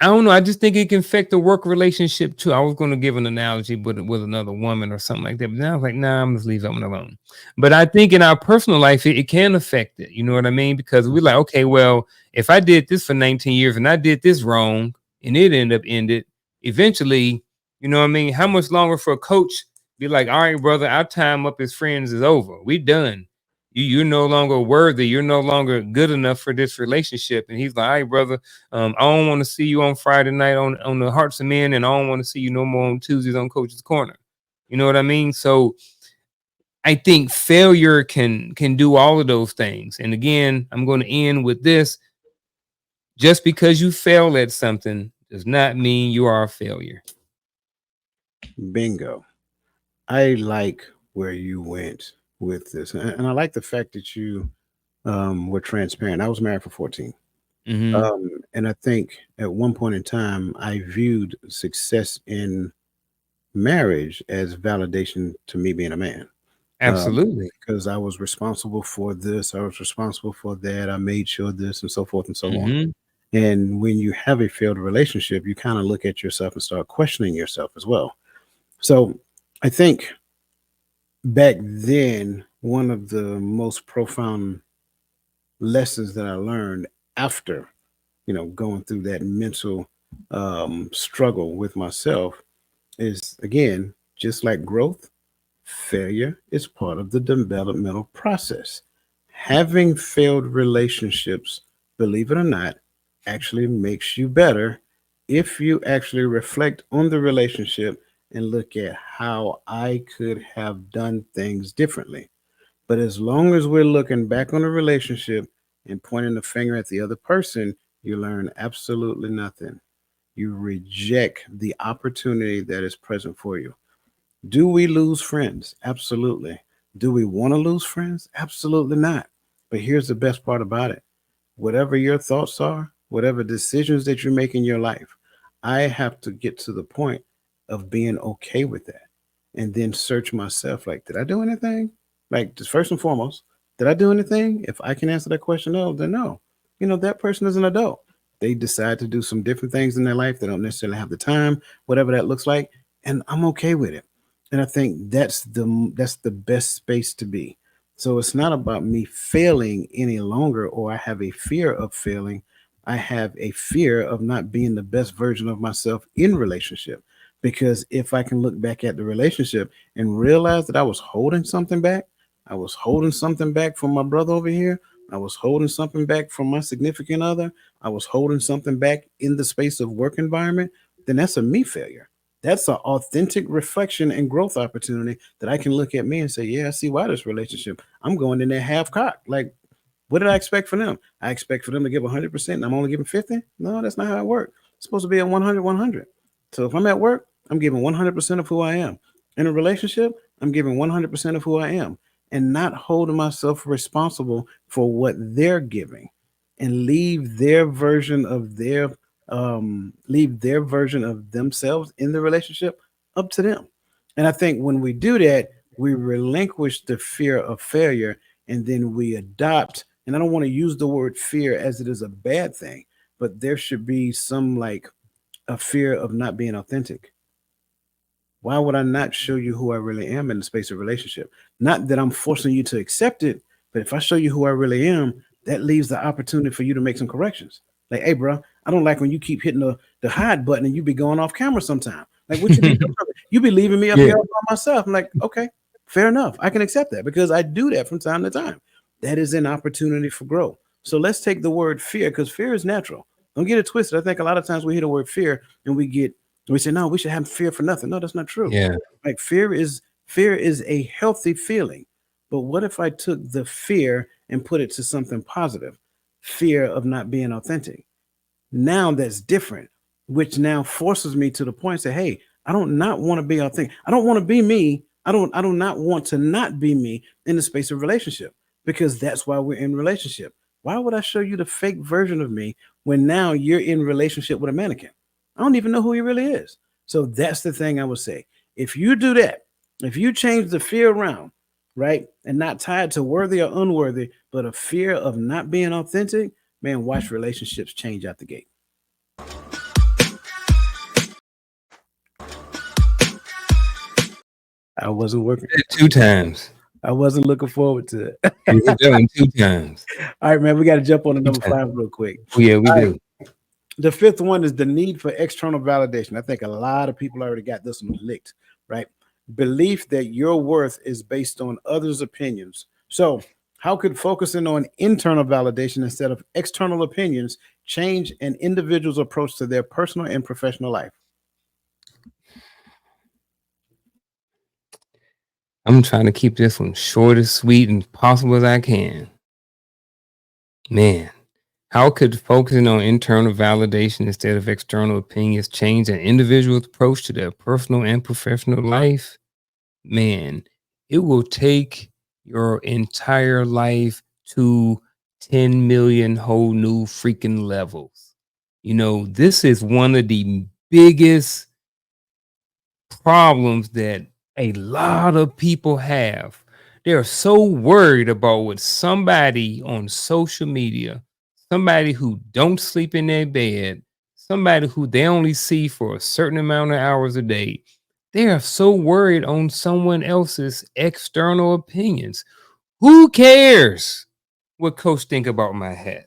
I don't know. I just think it can affect the work relationship too. I was going to give an analogy with another woman or something like that, but then I was like, nah, I'm just leave that one alone. But I think in our personal life, it can affect it. You know what I mean? Because we're like, okay, well, if I did this for 19 years and I did this wrong and it ended, eventually, you know what I mean? How much longer for a coach be like, all right, brother, our time up as friends is over. We done. You're no longer worthy. You're no longer good enough for this relationship. And he's like, all right, brother, I don't want to see you on Friday night on the Hearts of Men, and I don't want to see you no more on Tuesdays on Coach's Corner. You know what I mean? So I think failure can do all of those things. And again, I'm going to end with this: just because you fail at something does not mean you are a failure. Bingo. I like where you went with this. And I like the fact that you were transparent. I was married for 14. Hmm. And I think at one point in time, I viewed success in marriage as validation to me being a man. Um, Absolutely. because I was responsible for this, I was responsible for that, I made sure this, and so forth and so on. Hmm. And when you have a failed relationship, you kind of look at yourself and start questioning yourself as well. So I think back then, one of the most profound lessons that I learned after, going through that mental struggle with myself is, again, just like growth, failure is part of the developmental process. Having failed relationships, believe it or not, actually makes you better if you actually reflect on the relationship and look at how I could have done things differently. But as long as we're looking back on a relationship and pointing the finger at the other person, you learn absolutely nothing. You reject the opportunity that is present for you. Do we lose friends? Absolutely. Do we want to lose friends? Absolutely not. But here's the best part about it: whatever your thoughts are, whatever decisions that you make in your life, I have to get to the point of being okay with that and then search myself like, did I do anything? Like, just first and foremost, did I do anything? If I can answer that question, no, then no. That person is an adult. They decide to do some different things in their life. They don't necessarily have the time, whatever that looks like. And I'm okay with it. And I think that's the best space to be. So it's not about me failing any longer, or I have a fear of failing. I have a fear of not being the best version of myself in relationship. Because if I can look back at the relationship and realize that I was holding something back, I was holding something back from my brother over here, I was holding something back from my significant other, I was holding something back in the space of work environment, then that's a me failure. That's an authentic reflection and growth opportunity that I can look at me and say, yeah, I see why this relationship. I'm going in there half cocked. Like, what did I expect from them? I expect for them to give 100% and I'm only giving 50. No, that's not how it works. It's supposed to be a 100, 100. So if I'm at work, I'm giving 100% of who I am. In a relationship, I'm giving 100% of who I am and not holding myself responsible for what they're giving, and leave their version of themselves in the relationship up to them. And I think when we do that, we relinquish the fear of failure, and then we adopt. And I don't want to use the word fear as it is a bad thing, but there should be some, like, a fear of not being authentic. Why would I not show you who I really am in the space of relationship? Not that I'm forcing you to accept it, but if I show you who I really am, that leaves the opportunity for you to make some corrections. Like, hey, bro, I don't like when you keep hitting the hide button and you be going off camera sometime. Like, what you be doing? You be leaving me up Yeah. here all by myself. I'm like, okay, fair enough. I can accept that because I do that from time to time. That is an opportunity for growth. So let's take the word fear, because fear is natural. Don't get it twisted. I think a lot of times we hear the word fear and we say, no, we should have fear for nothing. No, that's not true. Yeah. Like, fear is a healthy feeling. But what if I took the fear and put it to something positive? Fear of not being authentic. Now that's different, which now forces me to the point, say, hey, I don't not want to be authentic. I don't want to be me. I do not want to not be me in the space of relationship, because that's why we're in relationship. Why would I show you the fake version of me when now you're in relationship with a mannequin? I don't even know who he really is. So that's the thing I would say. If you do that, if you change the fear around, right, and not tied to worthy or unworthy, but a fear of not being authentic, man, watch relationships change out the gate. I wasn't working. Did it 2 times. I wasn't looking forward to it. You hit that one 2 times. All right, man, we got to jump on to Two number times. 5 real quick. Oh yeah, we All right, do. the fifth one is the need for external validation. I think a lot of people already got this one licked, right? Belief that your worth is based on others' opinions. So, how could focusing on internal validation instead of external opinions change an individual's approach to their personal and professional life? I'm trying to keep this one short as sweet and possible as I can. Man, how could focusing on internal validation instead of external opinions change an individual's approach to their personal and professional life? Man, it will take your entire life to 10 million whole new freaking levels. This is one of the biggest problems that a lot of people have. They're so worried about what somebody on social media, somebody who don't sleep in their bed, somebody who they only see for a certain amount of hours a day. They are so worried on someone else's external opinions. Who cares what coach think about my hat?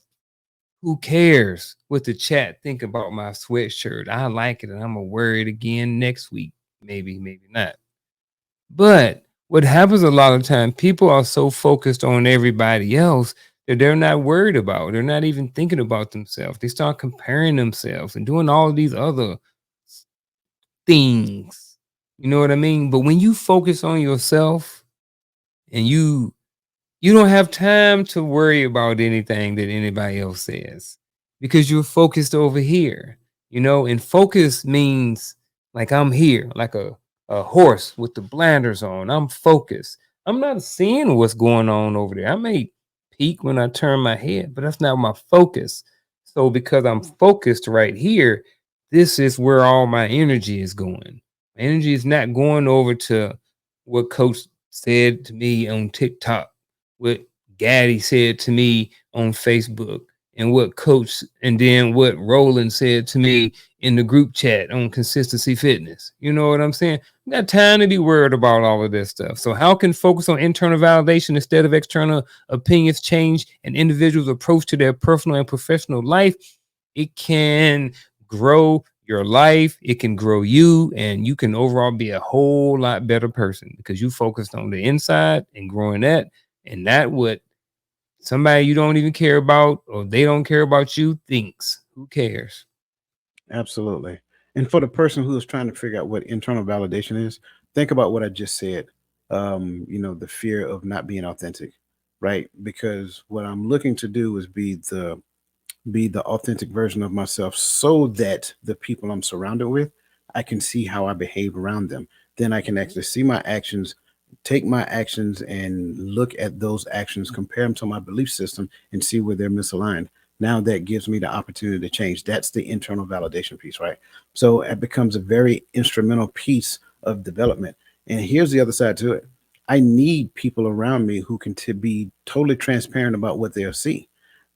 Who cares what the chat think about my sweatshirt? I like it and I'm gonna wear it again next week. Maybe, maybe not. But what happens a lot of time, people are so focused on everybody else that they're not worried about. They're not even thinking about themselves. They start comparing themselves and doing all of these other things. You know what I mean? But when you focus on yourself and you don't have time to worry about anything that anybody else says because you're focused over here, and focus means like I'm here, like a horse with the blinders on. I'm focused. I'm not seeing what's going on over there. I may peek when I turn my head, but that's not my focus. So because I'm focused right here, this is where all my energy is going. My energy is not going over to what coach said to me on TikTok, what Gaddy said to me on Facebook, and what Coach, and then what Roland said to me in the group chat on Consistency Fitness. You know what I'm saying? I got time to be worried about all of this stuff. So how can focus on internal validation instead of external opinions change an individual's approach to their personal and professional life? It can grow your life, it can grow you, and you can overall be a whole lot better person because you focused on the inside and growing that, and not what somebody you don't even care about or they don't care about you thinks. Who cares? Absolutely. And for the person who is trying to figure out what internal validation is, think about what I just said. The fear of not being authentic, right? Because what I'm looking to do is be the authentic version of myself so that the people I'm surrounded with, I can see how I behave around them. Then I can actually see my actions, take my actions and look at those actions, compare them to my belief system and see where they're misaligned. Now that gives me the opportunity to change. That's the internal validation piece, right? So it becomes a very instrumental piece of development. And here's the other side to it. I need people around me who can be totally transparent about what they'll see,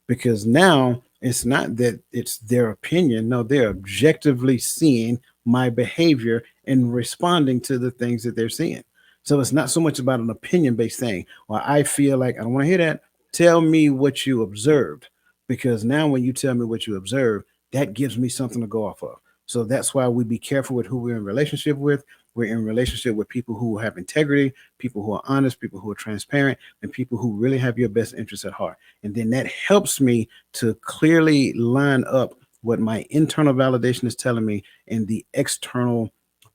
because now it's not that it's their opinion. No, they're objectively seeing my behavior and responding to the things that they're seeing. So it's not so much about an opinion based thing. Well, I feel like I don't want to hear that. Tell me what you observed, because now when you tell me what you observe, that gives me something to go off of. So that's why we be careful with who we're in relationship with. We're in relationship with people who have integrity, people who are honest, people who are transparent, and people who really have your best interests at heart. And then that helps me to clearly line up what my internal validation is telling me and the external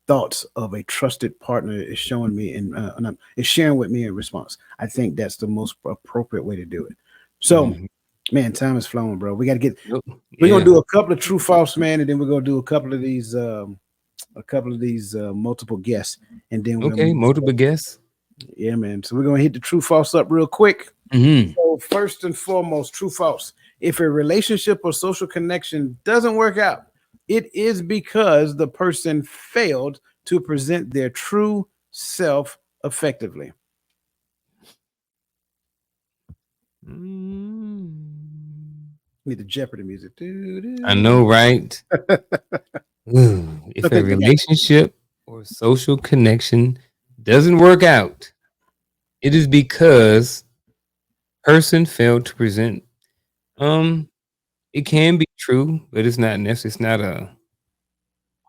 thoughts of a trusted partner is showing me and is sharing with me in response. I think that's the most appropriate way to do it. So, Mhm. man, time is flowing, bro. We got to get. Yep. We're gonna Yeah. do a couple of true false, man, and then we're gonna do a couple of these multiple guests, and then we'll Okay. move. Multiple guests. Yeah, man. So we're gonna hit the true false up real quick. Hmm. So first and foremost, true false. If a relationship or social connection doesn't work out, it is because the person failed to present their true self effectively. Need the Jeopardy music. Doo, I doo, doo. know, right? Ooh, if a Okay, we got relationship or social connection doesn't work out, it is because person failed to present. Um, it can be true, but it's not necessary. It's not a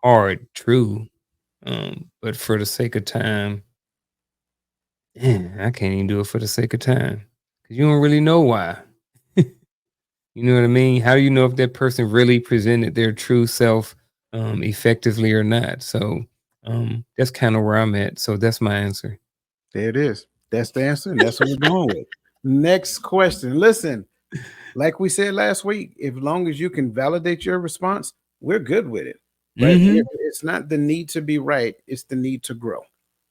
hard true. But for the sake of time, I can't even do it for the sake of time because you don't really know why. You know what I mean? How do you know if that person really presented their true self effectively or not? So that's kind of where I'm at. So that's my answer. there. It is. That's the answer, and that's what we're going with. Next question. Listen, like we said last week, if long as you can validate your response, we're good with it, right? Mm-hmm. It's not the need to be right; it's the need to grow.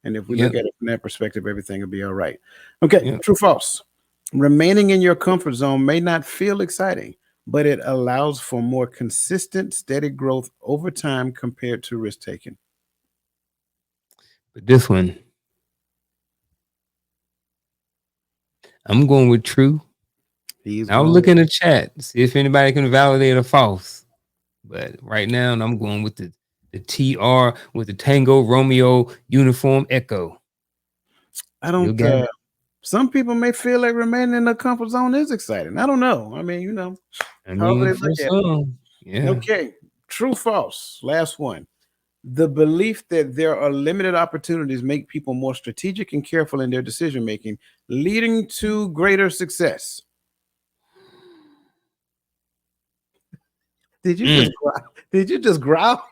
And if we look Yep. at it from that perspective, everything will be all right. Okay, Yep. true, false. Remaining in your comfort zone may not feel exciting, but it allows for more consistent, steady growth over time compared to risk taking. But this one, I'm going with true. He's I'll going look with in the chat, see if anybody can validate a false. But right now, I'm going with the TR with the Tango Romeo uniform echo. I You don't. got it. Some people may feel like remaining in the comfort zone is exciting. I don't know. I mean, I however mean, they for look at it. some, yeah. Okay, true, false. Last one. The belief that there are limited opportunities make people more strategic and careful in their decision making, leading to greater success. Did you Mm, just growl? Did you just growl?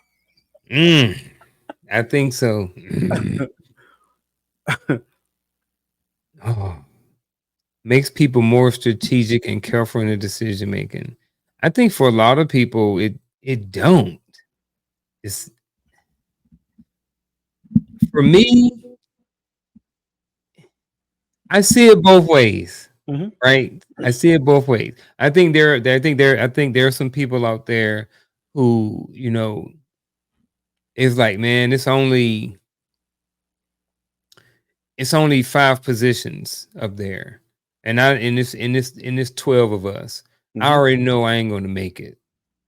mm. I think so. Oh, makes people more strategic and careful in their decision making. I think for a lot of people, it don't. It's for me. I see it both ways, Hmm. right? I see it both ways. I think there are some people out there who, it's like, man, it's only 5 positions up there. And I in this 12 of us, I Hmm. already know I ain't gonna make it.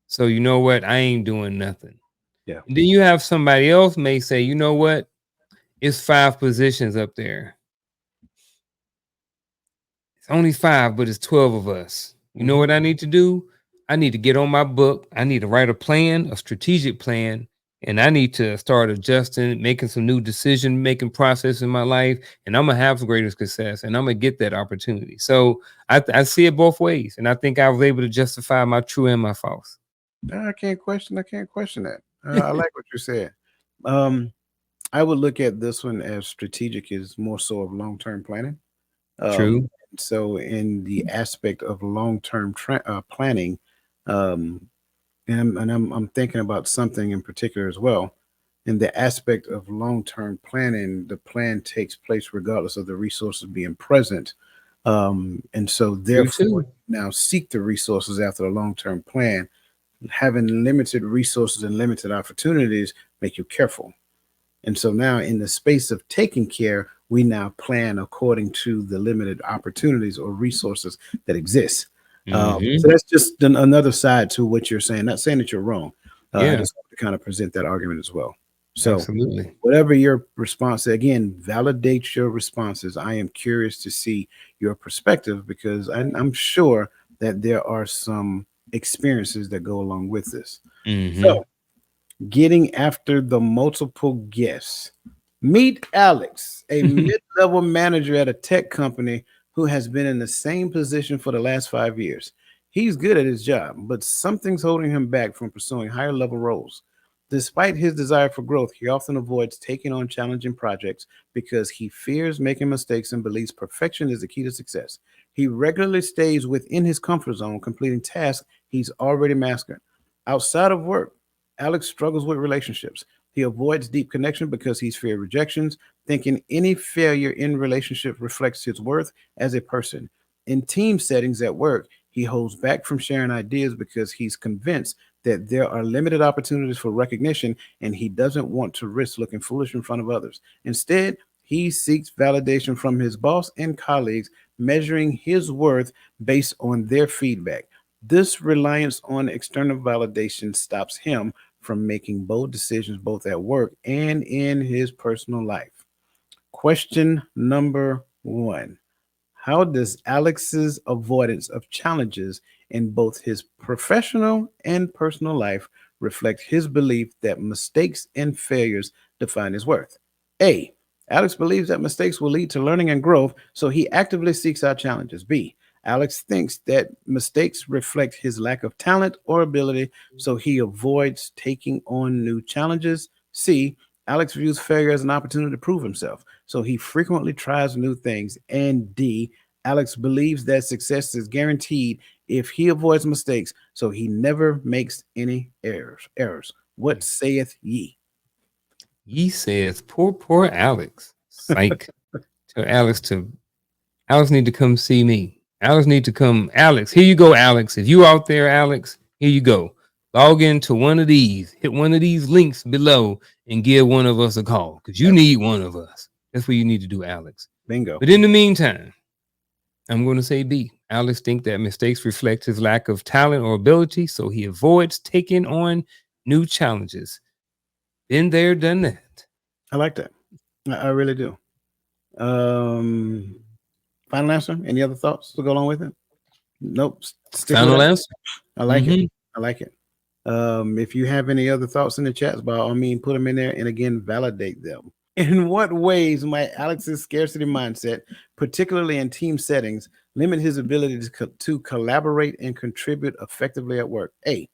So you know what? I ain't doing nothing. Yeah. And then you have somebody else may say, you know what? It's 5 positions up there. It's only 5, but it's 12 of us. You know Hmm. what I need to do? I need to get on my book. I need to write a plan, a strategic plan, and I need to start adjusting, making some new decision making process in my life, and I'm gonna have greater success, and I'm gonna get that opportunity. So I see it both ways, and I think I was able to justify my true and my false. I can't question. I can't question that. I like what you said. Um, I would look at this one as strategic is more so of long term planning. Um, True. so in the aspect of long term planning, um, and I'm thinking about something in particular as well. In the aspect of long term planning, the plan takes place regardless of the resources being present. And so, True therefore, too. now seek the resources after a long term plan. Having limited resources and limited opportunities make you careful. And so now, in the space of taking care, we now plan according to the limited opportunities or resources that exist. So Hmm. that's just another side to what you're saying. Not saying that you're wrong. I Yeah, just want to kind of present that argument as well. So, absolutely. whatever your response, again, validate your responses. I am curious to see your perspective because I'm sure that there are some experiences that go along with this. Hmm. So, getting after the multiple guests. Meet Alex, a mid level manager at a tech company who has been in the same position for the last 5 years. He's good at his job, but something's holding him back from pursuing higher level roles. Despite his desire for growth, he often avoids taking on challenging projects because he fears making mistakes and believes perfection is the key to success. He regularly stays within his comfort zone, completing tasks he's already mastered. Outside of work, Alex struggles with relationships. He avoids deep connection because he's feared rejections, thinking any failure in relationship reflects his worth as a person. In team settings at work, he holds back from sharing ideas because he's convinced that there are limited opportunities for recognition and he doesn't want to risk looking foolish in front of others. Instead, he seeks validation from his boss and colleagues, measuring his worth based on their feedback. This reliance on external validation stops him from making bold decisions both at work and in his personal life. Question number one: how does Alex's avoidance of challenges in both his professional and personal life reflect his belief that mistakes and failures define his worth? A. Alex believes that mistakes will lead to learning and growth, so he actively seeks out challenges. B. Alex thinks that mistakes reflect his lack of talent or ability, so he avoids taking on new challenges. C. Alex views failure as an opportunity to prove himself, so he frequently tries new things. And D. Alex believes that success is guaranteed if he avoids mistakes, so he never makes any errors. What saith ye? He says, poor Alex. Psych. Tell Alex need to come see me. Alex need to come. Alex, here you go, Alex. If you out there, Alex, here you go. Log into one of these, hit one of these links below, and give one of us a call because you Yep, need one of us. That's what you need to do, Alex. bingo. But in the meantime, I'm going to say B. Alex think that mistakes reflect his lack of talent or ability, so he avoids taking on new challenges. Been there, done that. I like that. I really do. Um, Final answer. Any other thoughts to go along with it? Nope. Sticking with Final that. answer. I like it. Mm-hmm. I like it. If you have any other thoughts in the chats, by all means, put them in there and again, validate them. In what ways might Alex's scarcity mindset, particularly in team settings, limit his ability to collaborate and contribute effectively at work? A.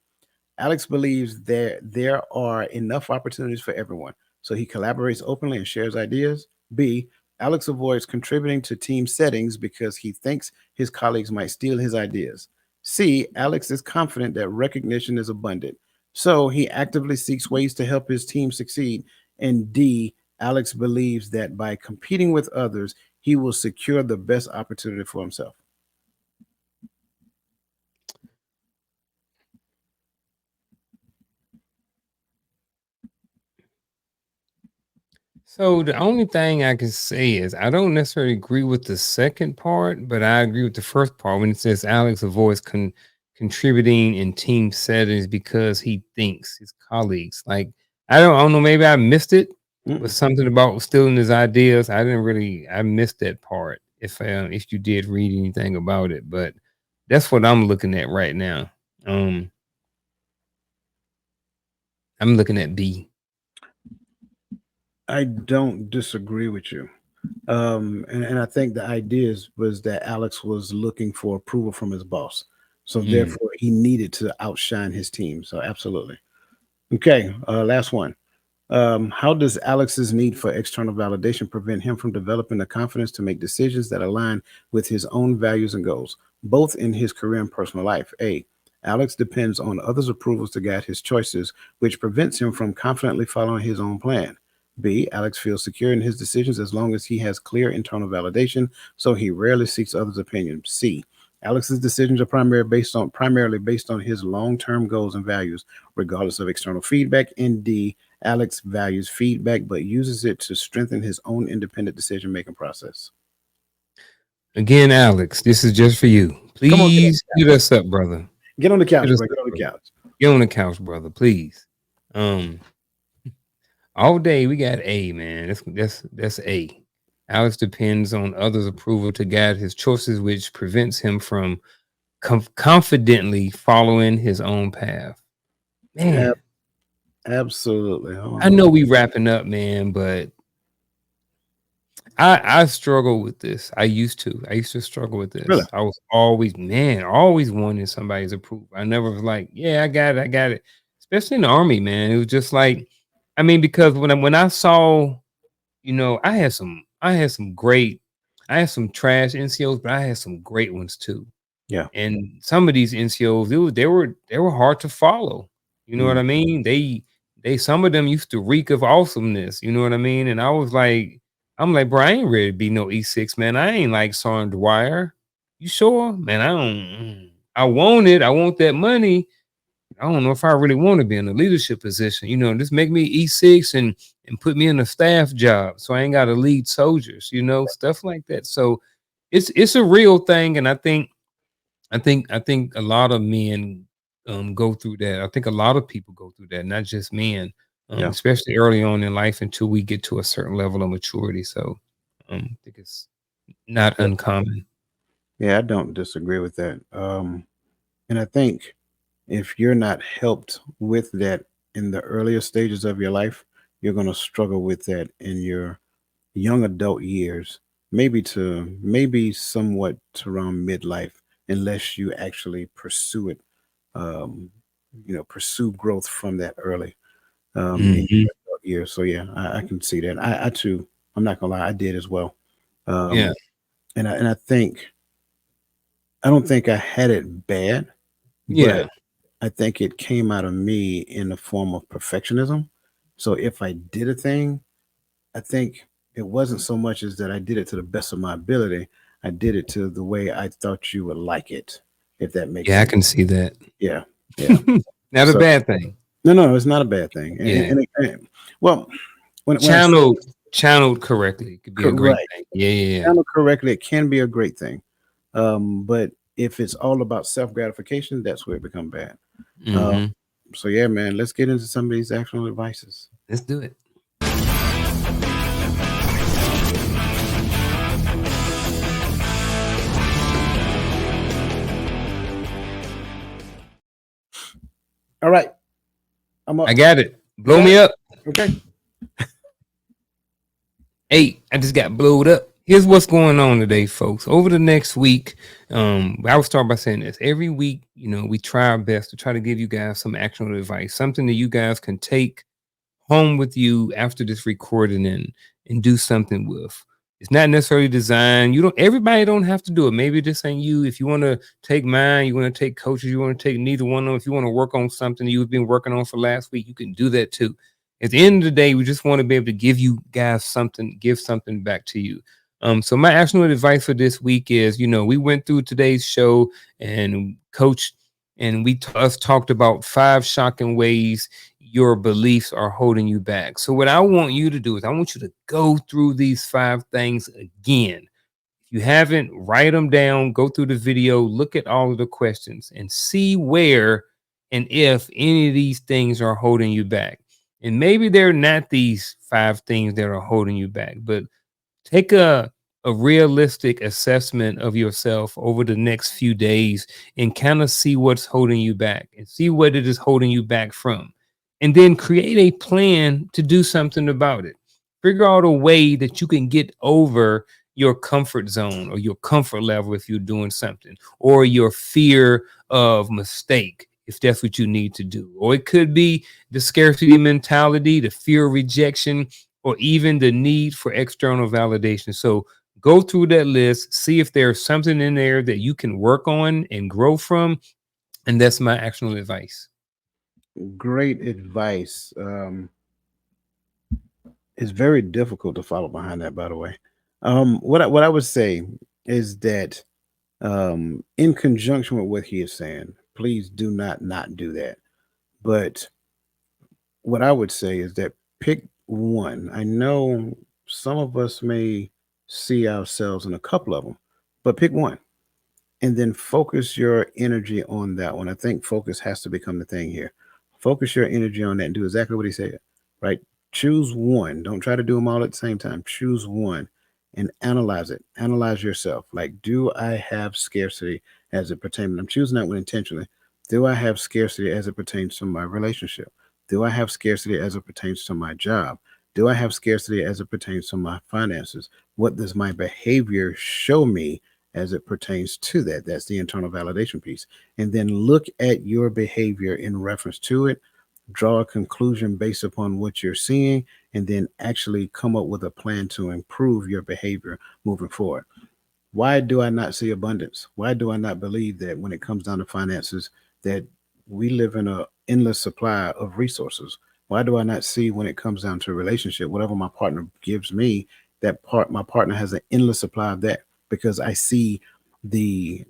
Alex believes there are enough opportunities for everyone. so he collaborates openly and shares ideas. B. Alex avoids contributing to team settings because he thinks his colleagues might steal his ideas. C. Alex is confident that recognition is abundant, so he actively seeks ways to help his team succeed. And D. Alex believes that by competing with others, he will secure the best opportunity for himself. So the only thing I can say is I don't necessarily agree with the second part, but I agree with the first part when it says Alex avoids contributing in team settings because he thinks his colleagues like I don't know, maybe I missed it, but Mm-mm. something about stealing his ideas. I missed that part. If you did read anything about it, but that's what I'm looking at right now. Um, I'm looking at B. I don't disagree with you. And I think the idea was that Alex was looking for approval from his boss. So Mm. therefore, he needed to outshine his team. So absolutely. Okay, last one. How does Alex's need for external validation prevent him from developing the confidence to make decisions that align with his own values and goals, both in his career and personal life? A. Alex depends on others' approvals to guide his choices, which prevents him from confidently following his own plan. B. Alex feels secure in his decisions as long as he has clear internal validation, so he rarely seeks others' opinions. C. Alex's decisions are primarily based on his long-term goals and values, regardless of external feedback. And D. Alex values feedback but uses it to strengthen his own independent decision making process. Again, Alex, this is just for you. Come on, Please hit us up, brother. get on the Hit couch, us bro. up, Get on the brother. couch. Get on the couch, brother, please. Um, all day we got A, man. That's A. Alex depends on others' approval to guide his choices, which prevents him from confidently following his own path. Ab- Man, absolutely. Hold I on. know we wrapping up, man, but I struggle with this. I used to struggle with Really? this. I was always, man, always wanting somebody's approval. I never was like, yeah, I got it. Especially in the army, man. It was just like, I mean, because when I saw, I had some trash NCOs, but I had some great ones too. Yeah. And some of these NCOs, they were hard to follow. You know what Mm. I mean? They some of them used to reek of awesomeness. You know what I mean? And I'm like, bro, I ain't ready to be no E6, man. I ain't like Sergeant Dwyer. You sure, man? I don't. I want it. I want that money. I don't know if I really want to be in a leadership position. Just make me E6 and put me in a staff job so I ain't got to lead soldiers. Stuff like that. So it's a real thing, and I think a lot of men go through that. I think a lot of people go through that, not just men, Yeah. especially early on in life until we get to a certain level of maturity. So I think it's not Yeah. uncommon. Yeah, I don't disagree with that. And I think if you're not helped with that in the earlier stages of your life, you're going to struggle with that in your young adult years, maybe somewhat to around midlife, unless you actually pursue it. Um, pursue growth from that early in Hmm. your adult years. So yeah, I can see that. I too, I'm not gonna lie, I did as well. Yeah, Um, and I think I don't think I had it bad, but yeah, I think it came out of me in the form of perfectionism. So if I did a thing, I think it wasn't so much as that I did it to the best of my ability. I did it to the way I thought you would like it, if that makes yeah. I sense. can see that. Yeah, yeah. Not a So bad thing. no, it's not a bad thing. Yeah, Well, when I say channeled channeled correctly could be a great right, thing. Yeah, yeah, handled correctly, it can be a great thing. But if it's all about self gratification, that's where it become bad. yeah. Uh, so yeah, man, let's get into some of these actionable advices. Let's do it. All right, I'm I up. got it. You Blow got me it? up. Okay. Hey, I just got blowed up. Here's what's going on today, folks. Over the next week, I will start by saying this. Every week, we try our best to try to give you guys some actionable advice, something that you guys can take home with you after this recording and do something with. It's not necessarily designed. You don't. Everybody don't have to do it. Maybe this ain't you. If you want to take mine, you want to take coaches, you want to take neither one of them. If you want to work on something you've been working on for last week, you can do that too. At the end of the day, we just want to be able to give you guys something, give something back to you. So my actionable advice for this week is, we went through today's show and coach, and us talked about 5 shocking ways your beliefs are holding you back. So what I want you to do is I want you to go through these 5 things again. If you haven't, write them down, go through the video, look at all of the questions and see where and if any of these things are holding you back. And maybe they're not these 5 things that are holding you back, but take a realistic assessment of yourself over the next few days and kind of see what's holding you back and see what it is holding you back from. And then create a plan to do something about it. Figure out a way that you can get over your comfort zone or your comfort level if you're doing something, or your fear of mistake if that's what you need to do. Or it could be the scarcity mentality, the fear of rejection, or even the need for external validation. So go through that list, see if there's something in there that you can work on and grow from. And that's my actionable advice. Great advice. It's very difficult to follow behind that, by the way. What I would say is that, in conjunction with what he is saying, please do not do that. But what I would say is that pick one. I know some of us may see ourselves in a couple of them, but pick one and then focus your energy on that one. I think focus has to become the thing here. Focus your energy on that and do exactly what he said, right? Choose one. Don't try to do them all at the same time. Choose one and analyze it. Analyze yourself. Like, do I have scarcity as it pertains? I'm choosing that one intentionally. Do I have scarcity as it pertains to my relationship? Do I have scarcity as it pertains to my job? Do I have scarcity as it pertains to my finances? What does my behavior show me as it pertains to that? That's the internal validation piece. And then look at your behavior in reference to it, draw a conclusion based upon what you're seeing, and then actually come up with a plan to improve your behavior moving forward. Why do I not see abundance? Why do I not believe that when it comes down to finances, that we live in a endless supply of resources? Why do I not see when it comes down to a relationship, whatever my partner gives me, that part my partner has an endless supply of that, because I see the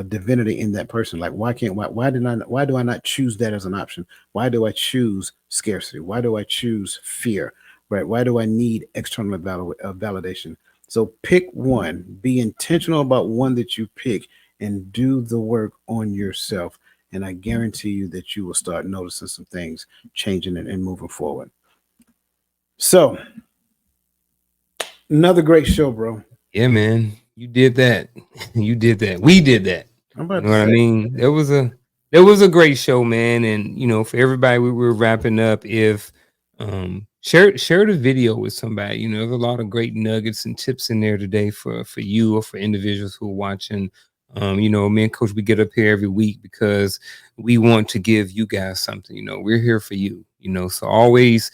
divinity in that person. Like, why do I not choose that as an option? Why do I choose scarcity? Why do I choose fear? Right? Why do I need external validation? So pick one, be intentional about one that you pick, and do the work on yourself. And I guarantee you that you will start noticing some things changing and moving forward. So, another great show, bro. Yeah, man. You did that. You did that. We did that. I'm You about know to what I say, mean? There was a great show, man. And for everybody, we were wrapping up. If share the video with somebody. There's a lot of great nuggets and tips in there today for you or for individuals who are watching. Me and Coach, we get up here every week because we want to give you guys something. We're here for you. So always,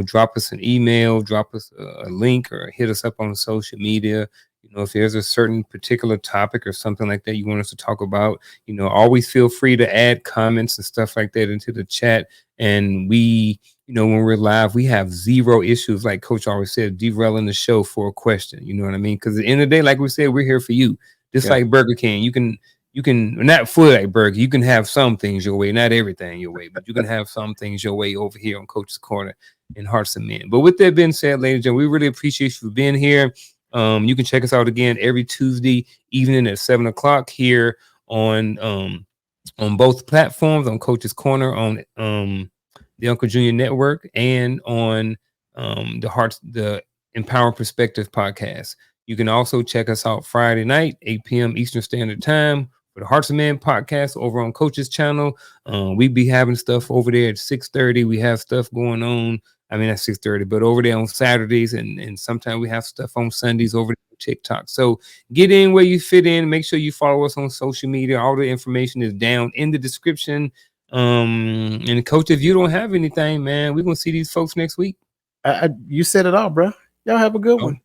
drop us an email, drop us a link, or hit us up on social media. If there's a certain particular topic or something like that you want us to talk about, always feel free to add comments and stuff like that into the chat. And we, when we're live, we have zero issues, like Coach always said, derailing the show for a question. You know what I mean? Because at the end of the day, like we said, we're here for you. Just yeah, like Burger King, you can not fully like Burger. You can have some things your way, not everything your way, but you can have some things your way over here on Coach's Corner in Hearts and Men. But with that being said, ladies and gentlemen, we really appreciate you for being here. You can check us out again every Tuesday evening at 7 o'clock here on both platforms, on Coach's Corner, on the Uncle Junior Network, and on the Empower Perspective podcast. You can also check us out Friday night, 8 p.m. Eastern Standard Time, for the Hearts and Men podcast over on Coach's channel. We be having stuff over there at 6:30. We have stuff going on. I mean, at 6:30, but over there on Saturdays, and sometimes we have stuff on Sundays over there on TikTok. So get in where you fit in. Make sure you follow us on social media. All the information is down in the description. And coach, if you don't have anything, man, we're gonna see these folks next week. You said it all, bro. Y'all have a good Oh, one.